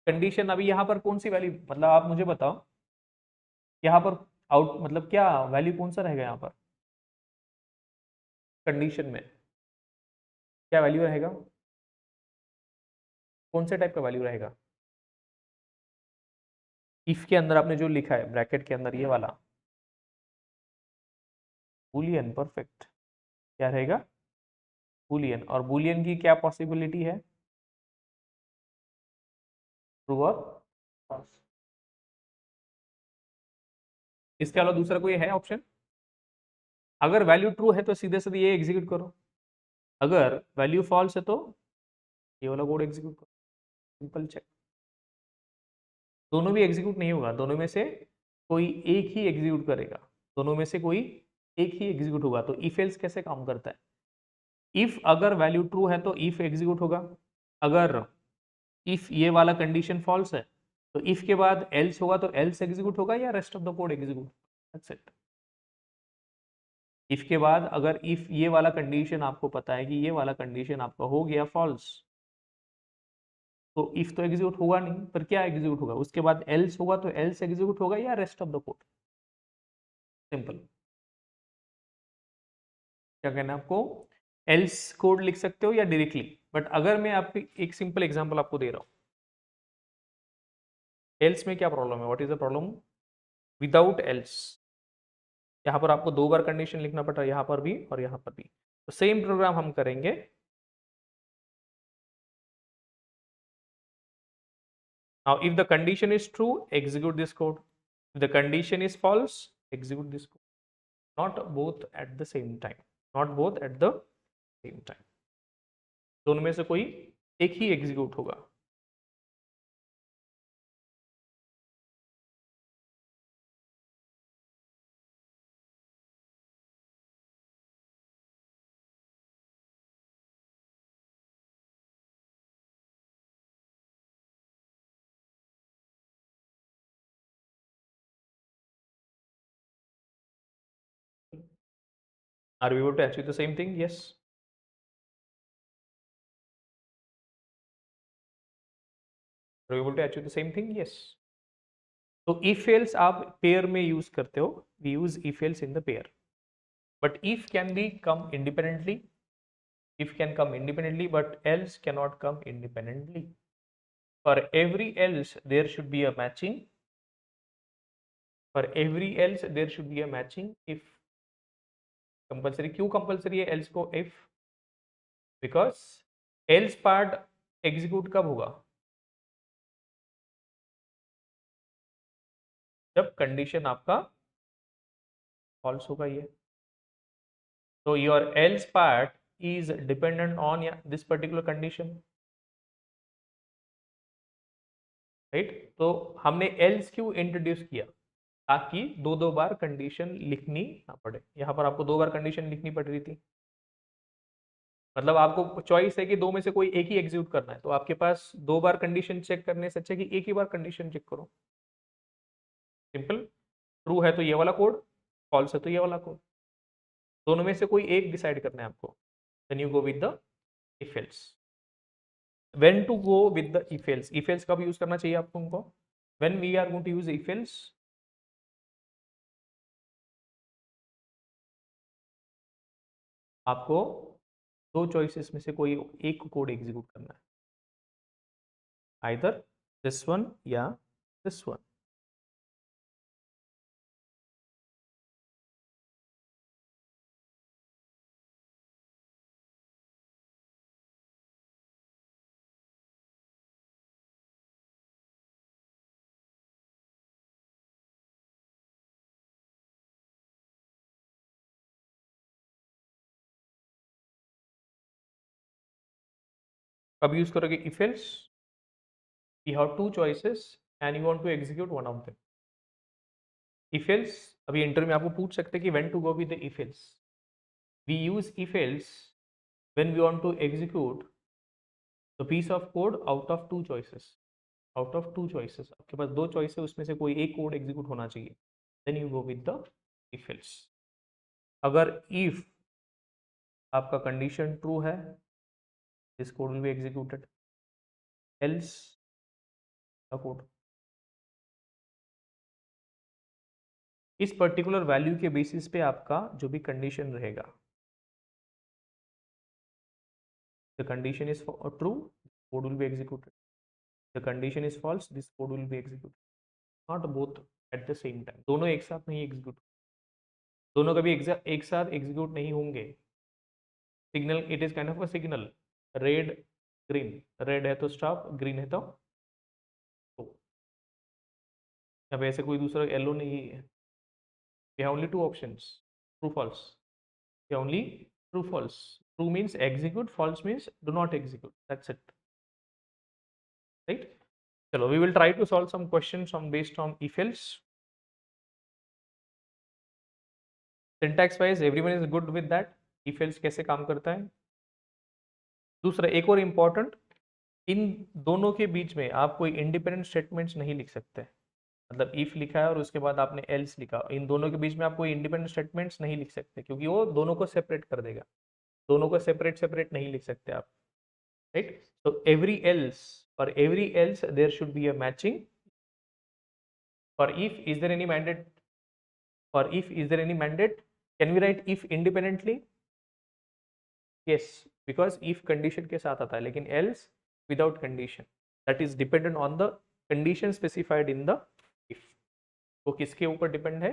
कंडीशन अभी यहाँ पर कौन सी वैल्यू, मतलब आप मुझे बताओ यहाँ पर आउट मतलब क्या वैल्यू कौन सा रहेगा यहाँ पर कंडीशन में? क्या वैल्यू रहेगा? कौन से टाइप का वैल्यू रहेगा? इफ के अंदर आपने जो लिखा है ब्रैकेट के अंदर ये वाला बूलियन, परफेक्ट। क्या रहेगा? बूलियन। और बूलियन की क्या पॉसिबिलिटी है? ट्रू और false। इसके अलावा दूसरा कोई है ऑप्शन? अगर वैल्यू ट्रू है तो सीधे सीधे ये एग्जीक्यूट करो, अगर वैल्यू फॉल्स है तो ये वाला कोड एग्जीक्यूट करो। Simple check. दोनों भी एग्जीक्यूट नहीं होगा, दोनों में से कोई एक ही एग्जीक्यूट करेगा। दोनों में से कोई एक ही एग्जीक्यूट होगा। तो इफ एल्स कैसे काम करता है? इफ अगर वैल्यू ट्रू है तो इफ एग्जीक्यूट होगा, अगर इफ ये वाला कंडीशन फॉल्स है तो इफ के बाद एल्स होगा तो एल्स एग्जीक्यूट होगा या rest of the code execute. That's it. If के बाद अगर इफ ये वाला कंडीशन आपको पता है कि ये वाला कंडीशन आपका हो गया फॉल्स, तो इफ तो एग्जीक्यूट होगा नहीं, पर क्या एग्जीक्यूट होगा उसके बाद? एल्स होगा, तो एल्स एग्जीक्यूट होगा या rest of the code. Simple. क्या कहना है आपको? एल्स कोड लिख सकते हो या डायरेक्टली। बट अगर मैं आपको एक सिंपल एग्जांपल आपको दे रहा हूं, एल्स में क्या प्रॉब्लम है? What is the problem without else? यहाँ पर आपको दो बार कंडीशन लिखना पड़ रहा है, यहाँ पर भी और यहाँ पर भी। तो सेम प्रोग्राम हम करेंगे। Now, if the condition is true, execute this code. If the condition is false, execute this code. Not both at the same time. Not both at the same time. दोनों में से कोई एक ही execute होगा। Are we able to achieve the same thing? Yes. Are we able to achieve the same thing? Yes. तो if else आप pair में use करते हो, we use if else in the pair. But if can be come independently. If can come independently, but else cannot come independently. For every else, there should be a matching. For every else, there should be a matching if. Compulsory क्यों compulsory है else को? If, because else part execute कब होगा? जब condition आपका false होगा ये। तो your else part is dependent on this particular condition, right? तो हमने एल्स क्यों इंट्रोड्यूस किया? ताकि दो दो बार कंडीशन लिखनी ना पड़े। यहाँ पर आपको दो बार कंडीशन लिखनी पड़ रही थी। मतलब आपको चॉइस है कि दो में से कोई एक ही एग्जीक्यूट करना है, तो आपके पास दो बार कंडीशन चेक करने से अच्छा कि एक ही बार कंडीशन चेक करो। सिंपल। ट्रू है तो ये वाला कोड, फॉल्स है तो ये वाला कोड, दोनों में से कोई एक डिसाइड करना है आपको। Then you go with the if else. When to go with the if else, if else कब यूज करना चाहिए आपको उनको? When we are going to use if else, आपको दो चॉइसेस में से कोई एक कोड एग्जीक्यूट करना है, आइदर दिस वन या दिस वन। कब यूज करोगे if else? You have two choices and you want to execute one of them. If else, अभी इंटरव्यू में आपको पूछ सकते हैं कि when to go with the if else. We use if else when we want to execute the piece of code out of two choices। out of two choices, आपके पास दो choice है, उसमें से कोई एक कोड एग्जीक्यूट होना चाहिए। Then you go with the if else। अगर if आपका कंडीशन ट्रू है, this code will be executed, else the code. इस पर्टिकुलर वैल्यू के बेसिस पे आपका जो भी कंडीशन रहेगा, the condition is true, code will be executed, the condition is false, this code will be executed. Not both at the same time, दोनों एक साथ नहीं एग्जीक्यूट, दोनों कभी एक साथ एग्जीक्यूट नहीं होंगे। Signal, it is kind of a signal, red green, red है तो स्टॉप, ग्रीन है तो go। अब ऐसे कोई दूसरा येलो नहीं है। We have only two options, true false. We only true false. True means execute, false means do not execute, that's it, right. चलो, we will try to solve some questions on based on if else. Syntax wise everyone is good with that, if else कैसे काम करता है। दूसरा एक और important, इन दोनों के बीच में आप कोई इंडिपेंडेंट स्टेटमेंट्स नहीं लिख सकते। मतलब इफ लिखा है और उसके बाद आपने एल्स लिखा, इन दोनों के बीच में आप कोई इंडिपेंडेंट स्टेटमेंट्स नहीं लिख सकते, क्योंकि वो दोनों को सेपरेट कर देगा। दोनों को सेपरेट सेपरेट नहीं लिख सकते आप, राइट। तो एवरी एल्स, और every else there should be a matching. और if is there any mandate, और if is there any mandate, can we write if independently? Yes, because if condition के साथ आता है, लेकिन else without condition, that is dependent on the condition specified in the if. वो किसके ऊपर depend है?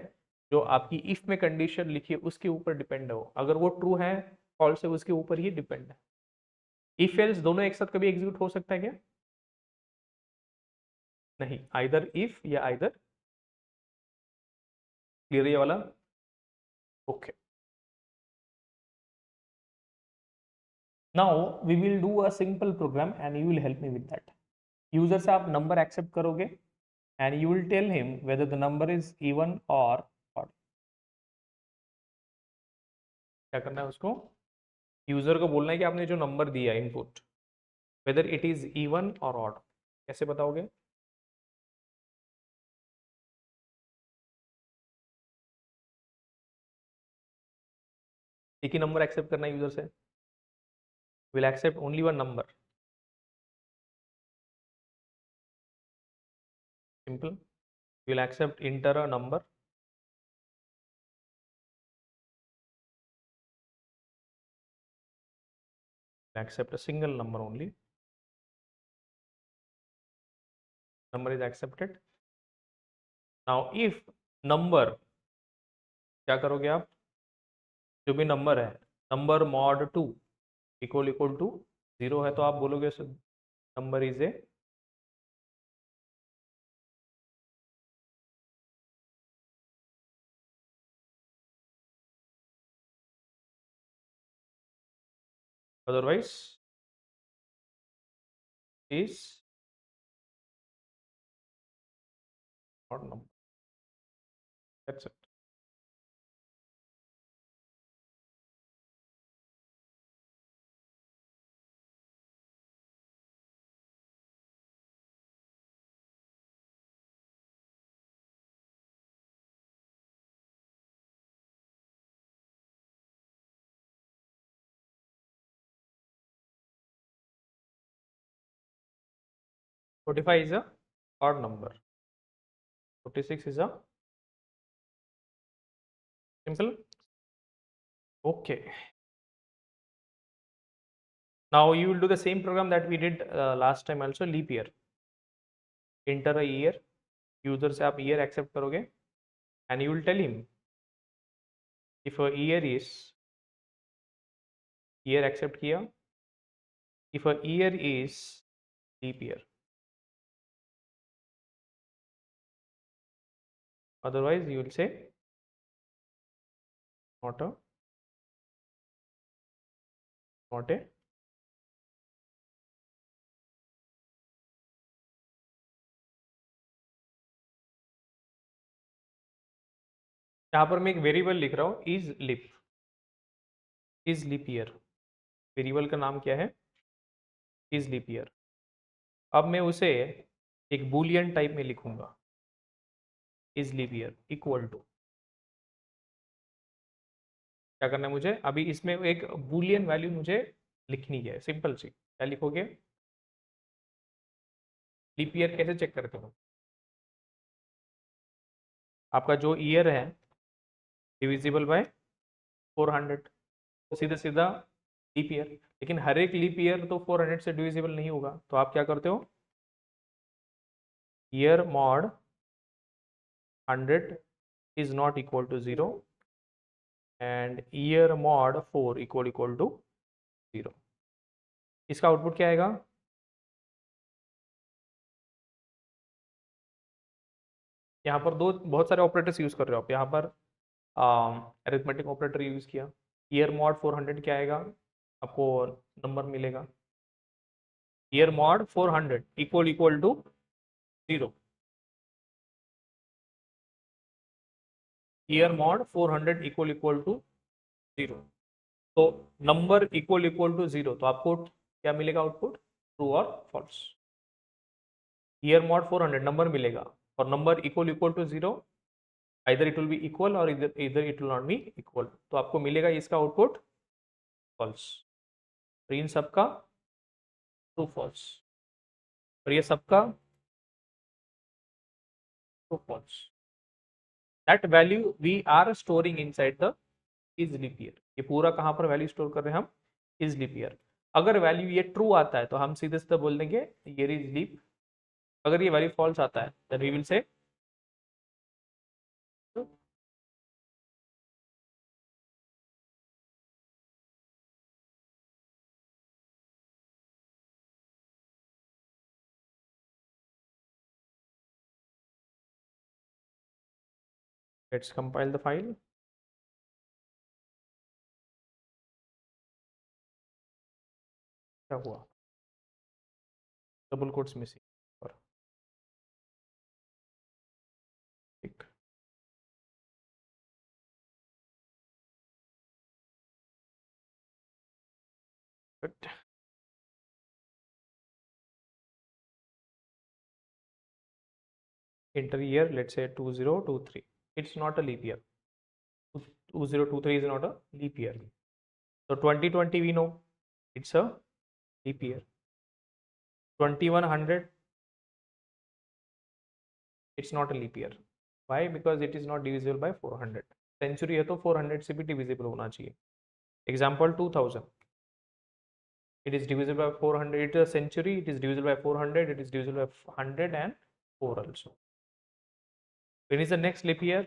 जो आपकी इफ में कंडीशन लिखी है उसके ऊपर डिपेंड है वो। अगर वो ट्रू है, फॉल्स है, उसके ऊपर ही डिपेंड है। इफ एल्स दोनों एक साथ कभी एग्जीक्यूट हो सकता है क्या? नहीं, आइदर इफ या आइदर। क्लियर ये वाला? Okay. Now we will do a simple program and you will help me with that. User से आप नंबर एक्सेप्ट करोगे and you will tell him whether the number is even और odd. क्या करना है उसको? यूजर को बोलना है कि आपने जो नंबर दिया input, whether it is even और ऑड। कैसे बताओगे? एक ही नंबर एक्सेप्ट करना है यूजर से। Will accept only one number, simple. Will accept enter a number, accept a single number only, number is accepted। now if number, क्या करोगे आप? जो भी नंबर है, नंबर मॉड 2 इक्वल टू 0 है, तो आप बोलोगे number is a otherwise is not number, that's it. 45 is a odd number. 46 is a simple. Okay. Now you will do the same program that we did last time also, leap year. Enter a year, user से आप year accept करोगे and you will tell him if a year accept किया, if a year is leap year, otherwise you will say not a यहाँ पर मैं एक variable लिख रहा हूँ इज लीप ईयर। वेरिएबल का नाम क्या है? Is leap year. अब मैं उसे एक बूलियन टाइप में लिखूंगा, is leap year equal to, क्या करना है मुझे अभी इसमें एक बूलियन वैल्यू मुझे लिखनी है, सिंपल सी। क्या लिखोगे? लीप ईयर कैसे चेक करते हो? आपका जो ईयर है डिविजिबल बाय 400, तो सीधा सीधा लीप ईयर। लेकिन हर एक लीप ईयर तो 400 से डिविजिबल नहीं होगा, तो आप क्या करते हो? Year mod 100 is not equal to 0 and year mod 4 equal to 0। इसका आउटपुट क्या आएगा? यहाँ पर दो बहुत सारे ऑपरेटर्स यूज कर रहे हो आप। यहाँ पर अरिथमेटिक ऑपरेटर यूज किया, ईयर मॉड 400 क्या आएगा? आपको नंबर मिलेगा year mod 400 equal to 0। Year mod 400 equal to 0, तो नंबर इक्वल टू 0, तो आपको क्या मिलेगा आउटपुट? ट्रू और फॉल्स। ईयर मॉड 400 नंबर मिलेगा और number equal to 0, either it will be equal और either it will not be equal, तो आपको मिलेगा इसका आउटपुट फॉल्स। तो इन सबका ट्रू फॉल्स और ये सबका true false. That value we are storing inside the is leap year. ये पूरा कहां पर वैल्यू स्टोर कर रहे हैं हम? Is leap year. अगर वैल्यू ये ट्रू आता है तो हम सीधे सीधे बोल देंगे ईयर इज लीप। अगर ये वैल्यू फॉल्स आता है then we will say let's compile the file. क्या हुआ? डबल कोट्स मिसिंग और ठीक। But enter year, let's say 2023, it's not a leap year. 2023 is not a leap year. So 2020 we know it's a leap year. 2100 it's not a leap year. Why? Because it is not divisible by 400. Century है तो 400 से भी divisible होना चाहिए। Example 2000, it is divisible by 400, it is a century, it is divisible by 400, it is divisible by 100 and 4 also. When is the next leap year?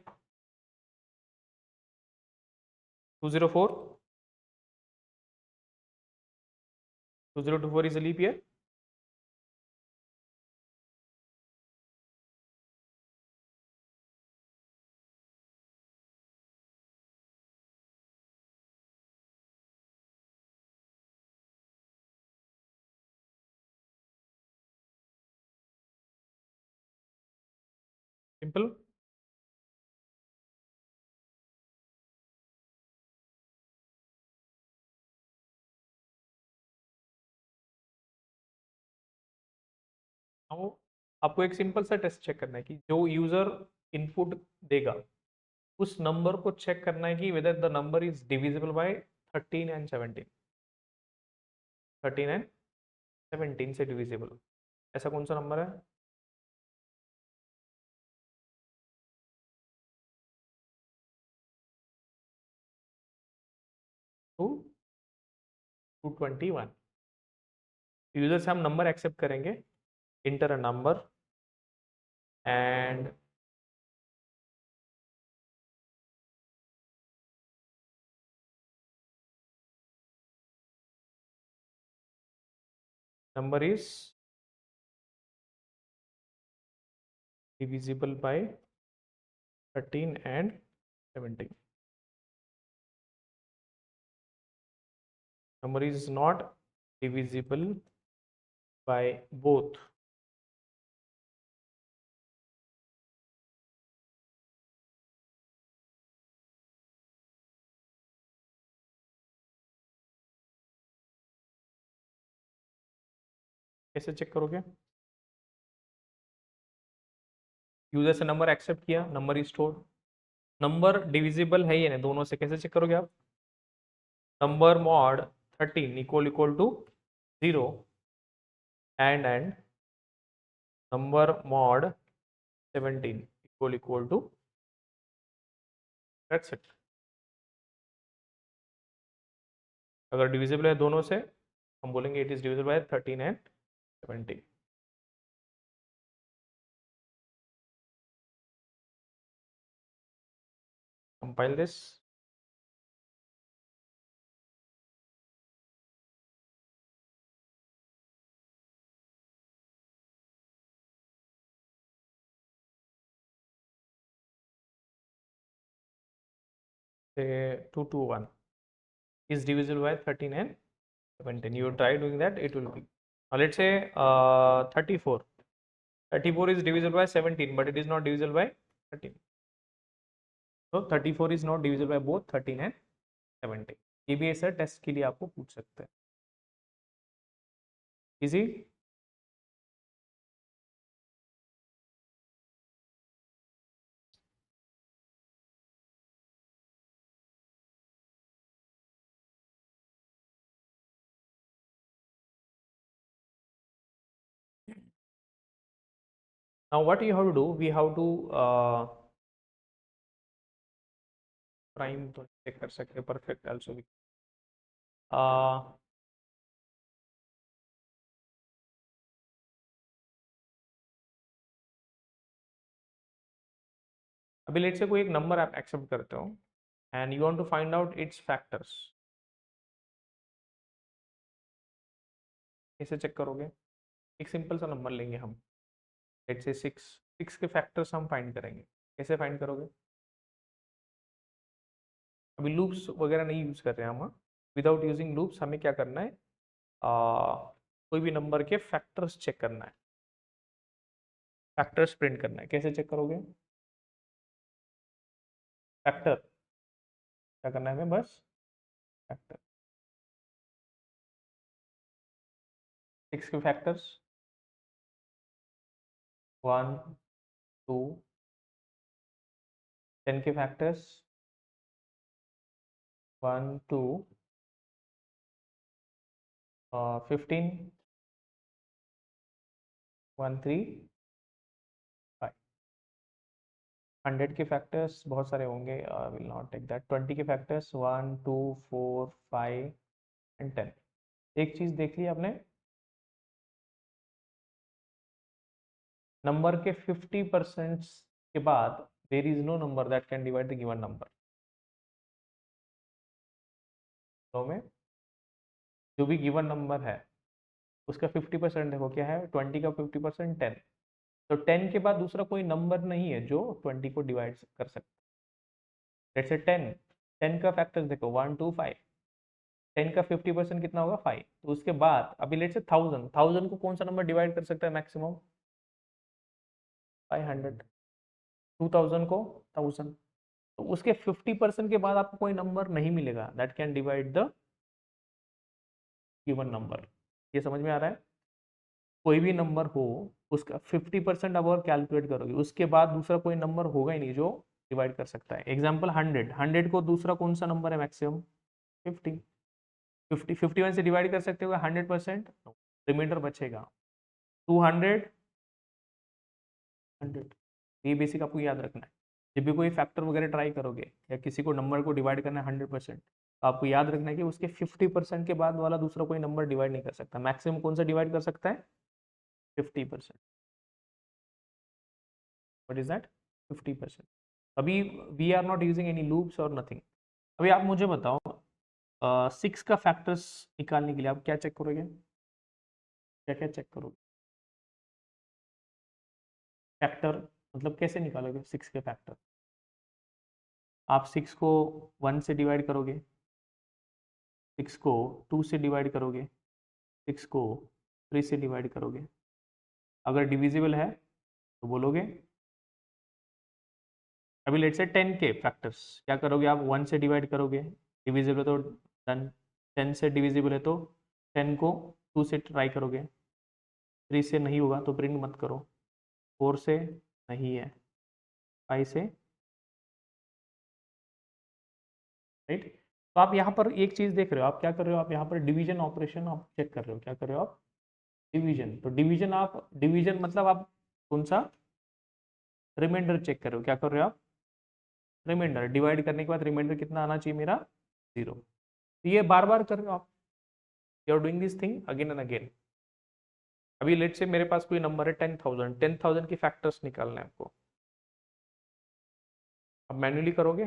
204, 2024 is a leap year. Simple. Now आपको एक simple सा test check करना है कि जो user input देगा उस number को चेक करना है कि weather the number is divisible by 13 and 17। 13 and 17 से डिविजिबल। ऐसा कौन सा नंबर है? 221। यूजर से हम नंबर एक्सेप्ट करेंगे, inter a number and number is divisible by 13 and 17. Number is not divisible by both. कैसे चेक करोगे? यूजर से नंबर एक्सेप्ट किया, number is stored, number divisible है ये नहीं दोनों से, कैसे चेक करोगे आप? Number mod 13 equal to 0 and number mod 17 equal to, that's it. अगर डिविजिबल है दोनों से, हम बोलेंगे it is divisible by 13 and 17। Compile this, say 221 is divisible by 13 and 17. You try doing that, it will be. Now let's say 34. 34 is divisible by 17, but it is not divisible by 13. So 34 is not divisible by both 13 and 17. ये भी ऐसा test के लिए आपको पूछ सकते हैं। Easy. Now what you have to do, we have to prime तो चेक कर सकते हैं, perfect also भी। अभी लेट से कोई एक नंबर आप एक्सेप्ट करते हो and you want to find out its factors, कैसे चेक करोगे? एक सिंपल सा नंबर लेंगे हम, लेट से 6, 6 के फैक्टर्स हम फाइंड करेंगे। कैसे फाइंड करोगे? अभी लूप्स वगैरह नहीं यूज कर रहे हैं हम। विदाउट यूजिंग लूप्स हमें क्या करना है, कोई भी नंबर के फैक्टर्स चेक करना है, फैक्टर्स प्रिंट करना है। कैसे चेक करोगे? फैक्टर क्या करना है हमें, बस फैक्टर, 6 के फैक्टर्स 1 2, 10 के फैक्टर्स 1 2, 15 1 3 5। 100 के फैक्टर्स बहुत सारे होंगे, विल नॉट टेक दैट। 20 के फैक्टर्स 1 2 4 5 एंड 10। एक चीज देख ली आपने, नंबर के 50% के बाद there is no number that can divide the given number. तो में जो भी गिवन नंबर है उसका 50% देखो क्या है, 20 का 50% 10। तो 10 के बाद दूसरा कोई नंबर नहीं है जो 20 को डिवाइड कर सकता है। लेट्स से 10, 10 का फैक्टर्स देखो 1 2 5, 10 का 50% कितना होगा 5। तो उसके बाद अभी लेट्स से 1000, 1000 को कौन सा नंबर डिवाइड कर सकता है मैक्सिमम? 500। 2000 को 1000। तो उसके 50% के बाद आपको कोई नंबर नहीं मिलेगा that can divide the given number. ये समझ में आ रहा है? कोई भी नंबर हो उसका 50% अब और कैलकुलेट करोगे, उसके बाद दूसरा कोई नंबर होगा ही नहीं जो डिवाइड कर सकता है। एग्जाम्पल 100, 100 को दूसरा कौन सा नंबर है मैक्सिमम? 50। 51 से डिवाइड कर सकते हो 100%? रिमाइंडर बचेगा 200, 100। ये बेसिक आपको याद रखना है। जब भी कोई फैक्टर वगैरह ट्राई करोगे या किसी को नंबर को डिवाइड करना है 100%, तो आपको याद रखना है कि उसके 50% के बाद वाला दूसरा कोई नंबर डिवाइड नहीं कर सकता। मैक्सिमम कौन सा डिवाइड कर सकता है? 50%। What is that? 50%। अभी we are not using any loops और नथिंग। अभी आप मुझे बताओ, 6 का फैक्टर्स निकालने के लिए आप क्या चेक करोगे? क्या क्या चेक करोगे? फैक्टर मतलब कैसे निकालोगे 6 के फैक्टर? आप 6 को 1 से डिवाइड करोगे, 6 को 2 से डिवाइड करोगे, 6 को 3 से डिवाइड करोगे। अगर डिविजिबल है तो बोलोगे। अभी लेट से 10 के फैक्टर्स क्या करोगे? आप 1 से डिवाइड करोगे, डिविजिबल है तो डन। 10 से डिविजिबल है तो 10 को 2 से ट्राई करोगे, 3 से नहीं होगा तो प्रिंट मत करो, 4 से नहीं है, 5 से, राइट। तो आप यहाँ पर एक चीज़ देख रहे हो, आप क्या कर रहे हो? आप यहाँ पर डिवीजन ऑपरेशन आप चेक कर रहे हो। क्या कर रहे हो आप? डिवीजन। तो डिवीजन, आप डिवीजन मतलब आप कौन सा? रिमाइंडर चेक कर रहे हो। क्या कर रहे हो आप? रिमाइंडर। डिवाइड करने के बाद रिमाइंडर कितना आना चाहिए मेरा? 0। तो ये बार बार कर रहे हो आप, you are doing this thing again and again. अभी लेट से मेरे पास कोई नंबर है 10,000, 10,000 की फैक्टर्स निकालना है आपको। अब मैन्युअली करोगे?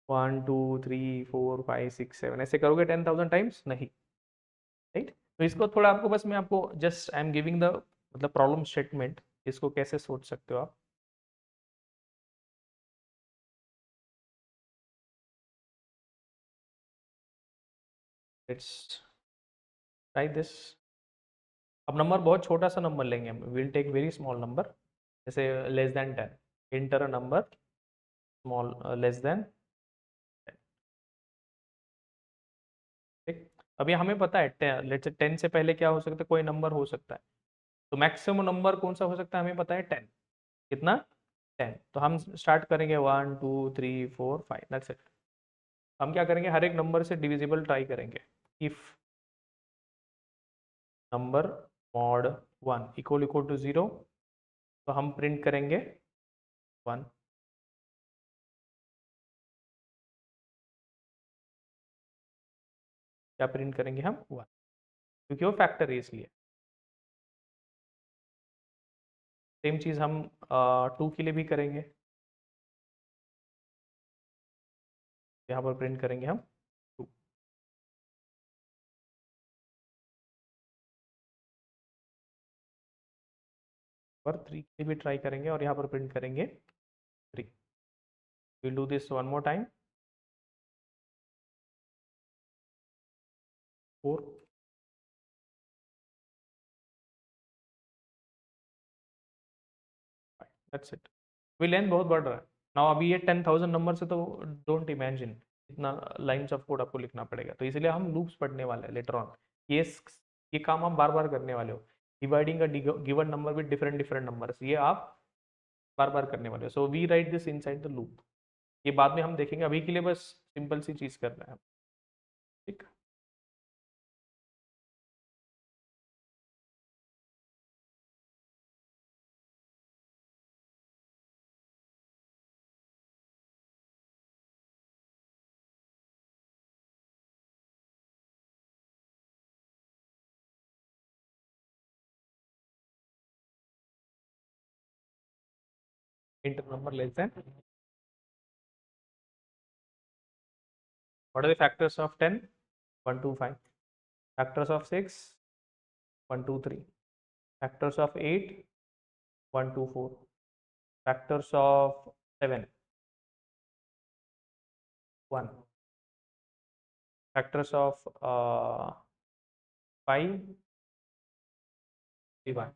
1 2 3 4 5 6 7 ऐसे करोगे 10,000 टाइम्स? नहीं, राइट। तो इसको थोड़ा आपको, बस मैं आपको just I am giving the मतलब प्रॉब्लम स्टेटमेंट, इसको कैसे सोच सकते हो आप। Let's try this. अब नंबर बहुत छोटा सा नंबर लेंगे हम, will take very small number, जैसे less than 10। Enter a number small less than 10। ठीक। अभी हमें पता है लेट्स से 10 से पहले क्या हो सकता है? कोई नंबर हो सकता है। तो मैक्सिमम नंबर कौन सा हो सकता है हमें पता है? 10। कितना? 10। तो हम स्टार्ट करेंगे 1 2 3 4 5, दैट्स इट। हम क्या करेंगे? हर एक नंबर से डिविजिबल ट्राई करेंगे। If number mod 1 equal equal to 0, तो हम प्रिंट करेंगे 1। क्या प्रिंट करेंगे हम? 1, क्योंकि वो फैक्टर है इसलिए। सेम चीज़ हम 2 के लिए भी करेंगे। यहाँ पर प्रिंट करेंगे हम 2। पर 3 के लिए भी ट्राई करेंगे और यहाँ पर प्रिंट करेंगे 3। Will do this one more time, 4। That's it. अभी लेंथ बहुत बढ़ रहा है ना। अभी ये 10,000 नंबर से तो डोंट इमेजिन इतना लाइन्स ऑफ कोड आपको लिखना पड़ेगा। तो इसलिए हम लूप्स पढ़ने वाले हैं लेटर ऑन। ये ये काम आप बार बार करने वाले हो। Dividing a given number with different different numbers, ये आप बार बार करने वाले हो। So we write this inside the loop. ये बाद में हम देखेंगे, अभी के लिए बस सिंपल सी चीज़ कर रहे हैं। ठीक। इंटर नंबर लेते हैं। What are the factors of 10? 1 2 5। Factors of 6? 1 2 3। Factors of 8? 1 2 4। Factors of 7? 1। Factors of 5? 1।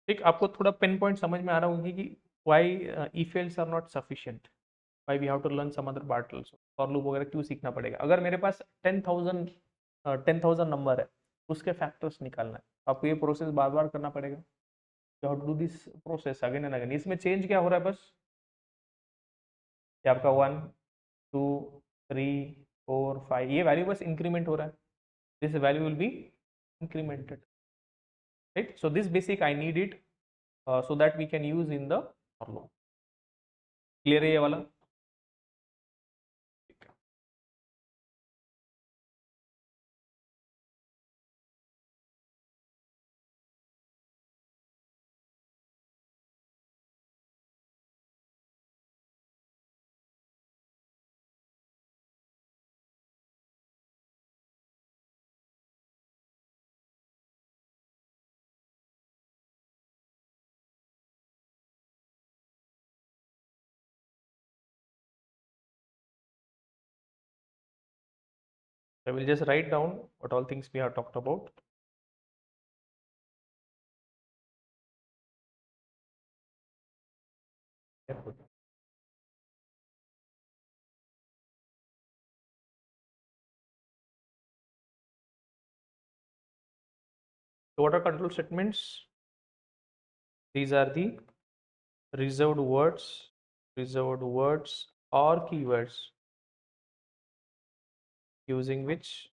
ठीक। आपको थोड़ा पिन पॉइंट समझ में आ रहा होगी कि why if else are not sufficient, why we have to learn some other part also. For loop वगैरह क्यों सीखना पड़ेगा? अगर मेरे पास 10,000 नंबर है, उसके फैक्टर्स निकालना है, आपको ये प्रोसेस बार बार करना पड़ेगा। You have to do this process again and again. इसमें चेंज क्या हो रहा है? बस ये आपका 1 2 3 4 5, ये वैल्यू बस इंक्रीमेंट हो रहा है. This value will be incremented, right. So this basic I need it so that we can use in the for loop. Clear है ये वाला? ठीक है. I will just write down what all things we have talked about. So what are control statements? These are the reserved words, or keywords using which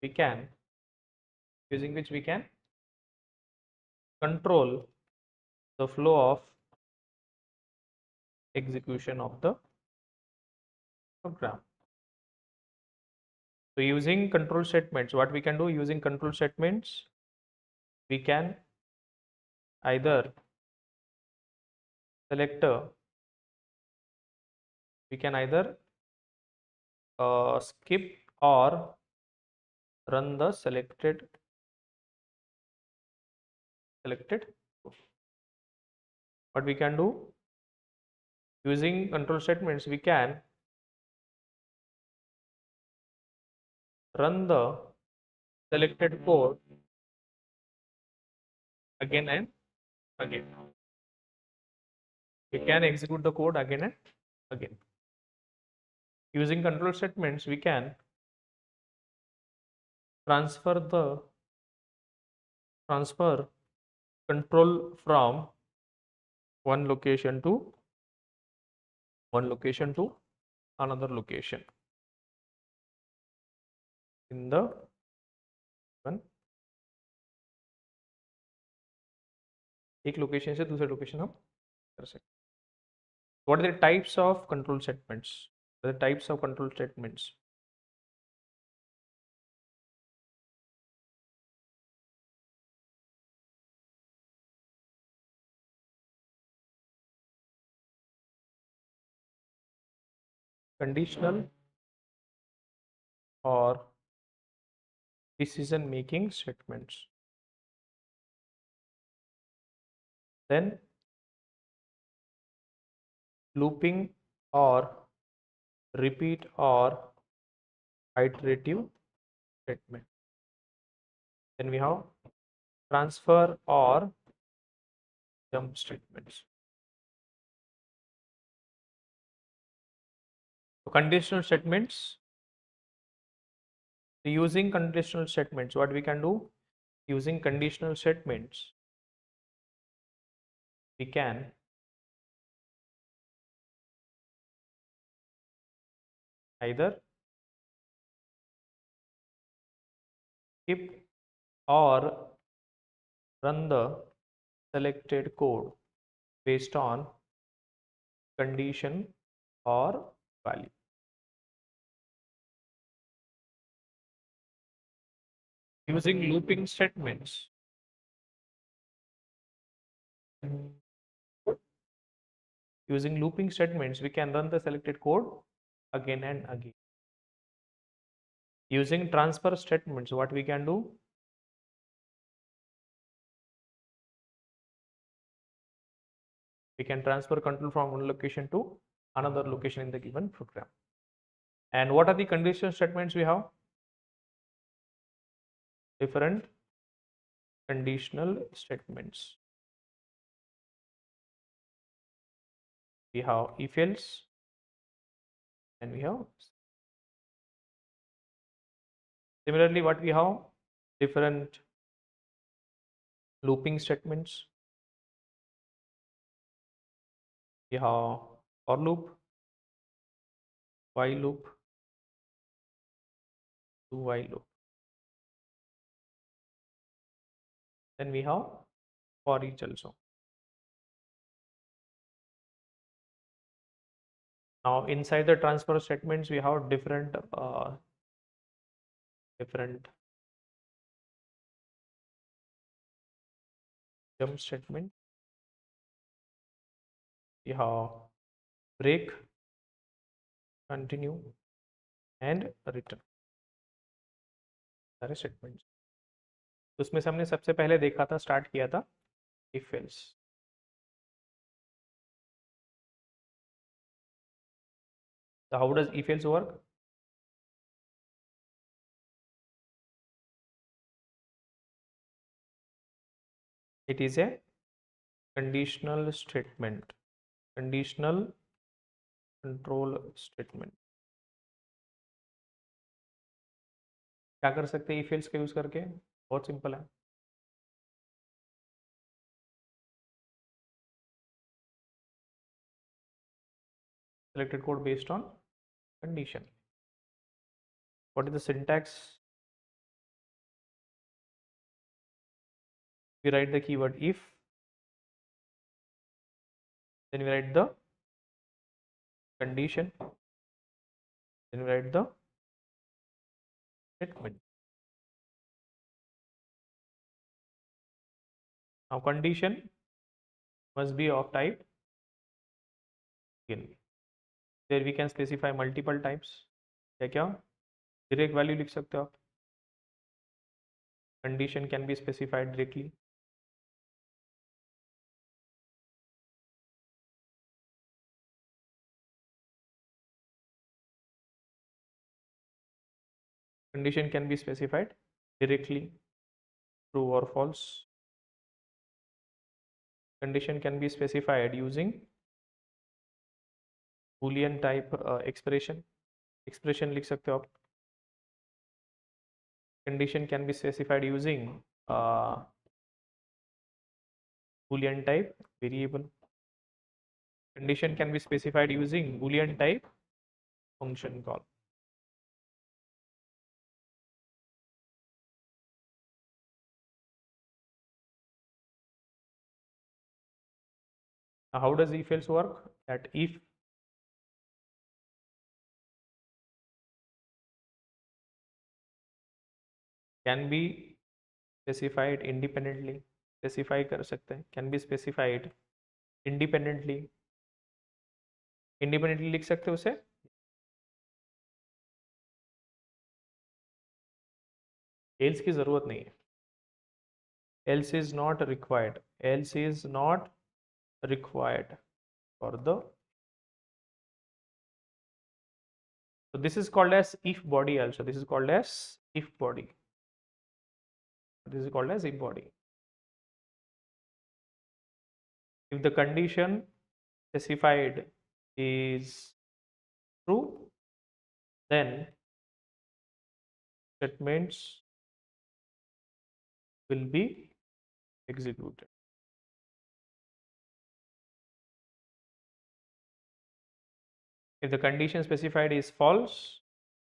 we can control the flow of execution of the program. So using control statements, what we can do using control statements, we can either select we can either skip or run the selected. What we can do using control statements, we can run the selected code again and again. We can execute the code again and again. Using control statements, we can transfer control from one location to another location in the one, एक location से दूसरे location हम कर सकते. What are the types of control statements? The types of control statements. Conditional or decision making statements. Then looping or repeat or iterative statement. Then we have transfer or jump statements. So conditional statements. Using conditional statements, what we can do using conditional statements, we can either skip or run the selected code based on condition or value. Using looping statements, we can run the selected code again and again. Using transfer statements, what we can do, we can transfer control from one location to another location in the given program. And what are the conditional statements we have? Different conditional statements. We have if else and we have. Similarly, what we have? Different looping statements. We have for loop, while loop, do while loop. Then we have for each also. Now inside the transfer statements, we have different jump statement. We have break, continue, and return. सारे statements. तो उसमें से हमने सबसे पहले देखा था, start किया था if else। So how does if else work? It is a conditional statement, conditional control statement। क्या कर सकते हैं if else का यूज करके? बहुत सिंपल है। Selected code based on condition. What is the syntax? We write the keyword if, then we write the condition, then we write the statement. Now condition must be of type again. There we can specify multiple types। क्या direct value लिख सकते हो आप। Condition can be specified directly। Condition can be specified directly, true or false। Condition can be specified using boolean type expression। expression लिख सकते हो आप। Condition can be specified using boolean type variable। Condition can be specified using boolean type function call। Now how does if else work? That if can be specified independently। specify कर सकते हैं, can be specified independently। independently लिख सकते हो उसे। else की जरूरत नहीं है। else is not required। else is not required for the। so this is called as if body also। this is called as if body। this is called as if body। if the condition specified is true, then statements will be executed। if the condition specified is false,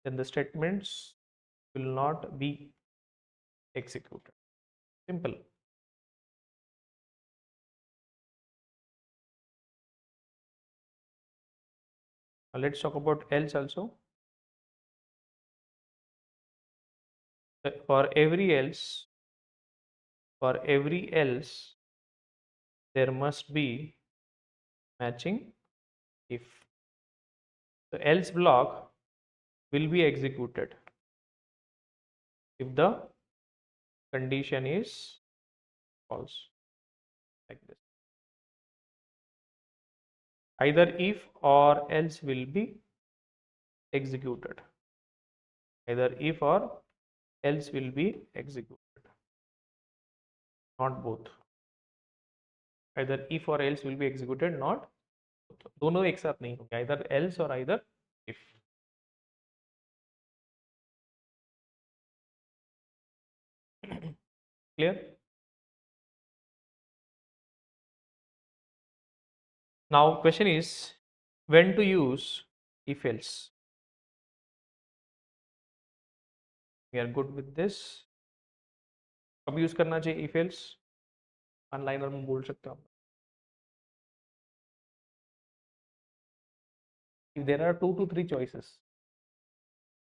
then the statements will not be executed। simple। now let's talk about else also। for every else there must be matching if। the else block will be executed if the condition is false, like this। either if or else will be executed। either if or else will be executed, not both। either if or else will be executed, not both। दोनों एक साथ नहीं होंगे, either else or either if। clear? now question is when to use if else। We are good with this. कब use करना चाहिए if else, one liner में बोल सकते हो आप। If there are 2 to 3 choices,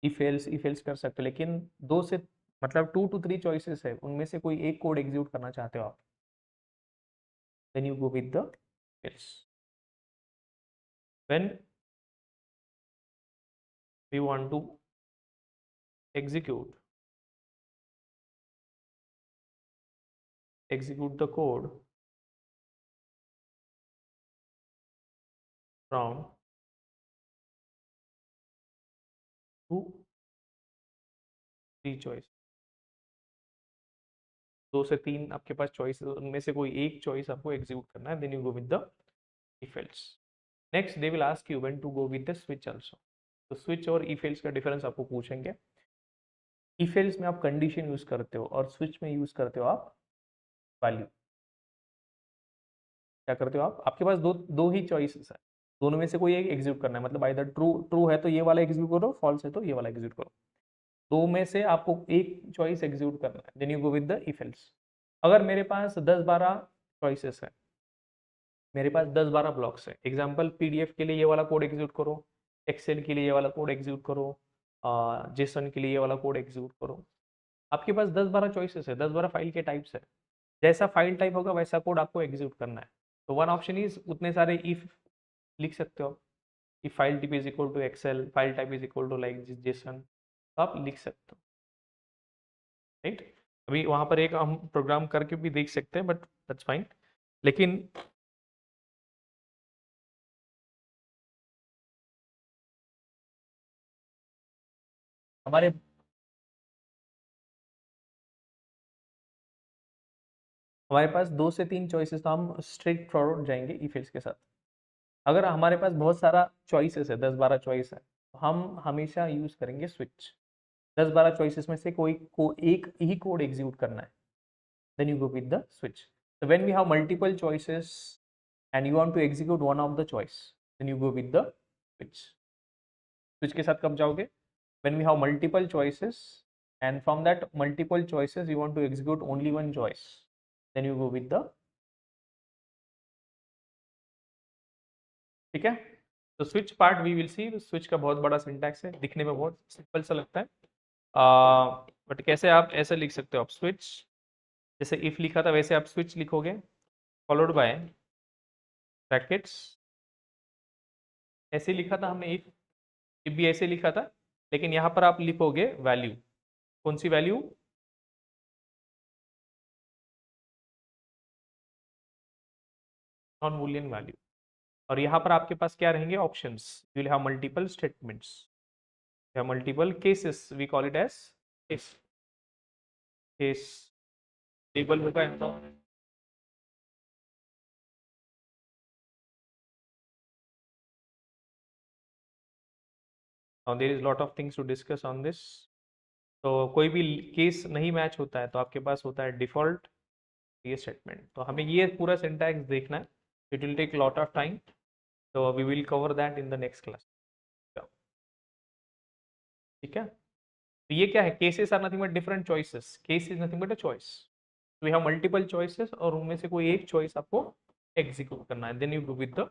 if else कर सकते हो, लेकिन दो से मतलब 2 to 3 चॉइसेस है, उनमें से कोई एक कोड एग्जीक्यूट करना चाहते हो आप, then you go with the else. When we want to execute the code from 2 3 choice, 2 से 3 आपके पास चॉइस, उनमें से कोई एक चॉइस आपको एग्जीक्यूट करना है, then you go with the if else। Next they will ask you when to go with the switch also. तो स्विच और if else का डिफरेंस आपको पूछेंगे। if else में आप कंडीशन यूज करते हो और स्विच में यूज करते हो आप वैल्यू। क्या करते हो आप, आपके पास दो दो ही चॉइसेस है, दोनों में से कोई एक एग्जीक्यूट करना है, मतलब आइदर ट्रू ट्रू है तो ये वाला एग्जीक्यूट करो, फॉल्स है तो ये वाला एग्जीक्यूट करो, दो में से आपको एक चॉइस एग्जीक्यूट करना है, then you go with the if else. अगर मेरे पास 10-12 चॉइसेस है, मेरे पास 10-12 ब्लॉक्स है, एग्जांपल पीडीएफ के लिए ये वाला कोड एग्जीक्यूट करो, एक्सेल के लिए ये वाला कोड एग्जीक्यूट करो, जेसन के लिए ये वाला कोड एग्जीक्यूट करो, आपके पास 10-12 चॉइसेस है, 10-12 फाइल के टाइप्स है, जैसा फाइल टाइप होगा वैसा कोड आपको एग्जीक्यूट करना है। तो वन ऑप्शन इज उतने सारे इफ लिख सकते हो, if file type is equal to Excel, file type is equal to like JSON, तो आप लिख सकते हो, राइट। अभी वहां पर एक हम प्रोग्राम करके भी देख सकते हैं, बट दैट्स फाइन। लेकिन हमारे हमारे पास 2 से 3 चॉइसेस, तो हम स्ट्रेट फॉरवर्ड जाएंगे इफ एल्स के साथ। अगर हमारे पास बहुत सारा चॉइसेस है, 10-12 चॉइस है, तो हम हमेशा यूज करेंगे स्विच। 10-12 चॉइसेस में से कोई एक ही कोड एग्जीक्यूट करना है, then you go with the switch. So when we have multiple choices and you want to execute one of the choice, then you go with the switch। switch के साथ कब जाओगे, when we have multiple choices and from that multiple choices you want to execute only one choice, then you go with the, ठीक है। तो switch part we will see, switch का बहुत बड़ा सिंटैक्स है, दिखने में बहुत सिंपल सा लगता है, बट कैसे आप ऐसे लिख सकते हो, आप स्विच जैसे इफ लिखा था वैसे आप स्विच लिखोगे, फॉलोड बाय ब्रैकेट्स, ऐसे लिखा था हमने इफ भी ऐसे लिखा था, लेकिन यहाँ पर आप लिखोगे वैल्यू, कौन सी वैल्यू, नॉन बूलियन वैल्यू। और यहाँ पर आपके पास क्या रहेंगे options, you will have multiple statements, या multiple cases, we call it as case, case table होगा इनका। Now there is lot of things to discuss on this। तो कोई भी केस नहीं मैच होता है तो आपके पास होता है डिफॉल्ट ये स्टेटमेंट, तो हमें ये पूरा सिंटैक्स देखना है, it will take lot of time, तो we will cover that in the next class, ठीक है। तो ये क्या है, cases are nothing but different choices, case is nothing but a choice, we have multiple choices और उनमें से कोई एक चॉइस आपको एग्जीक्यूट करना है, then you go with the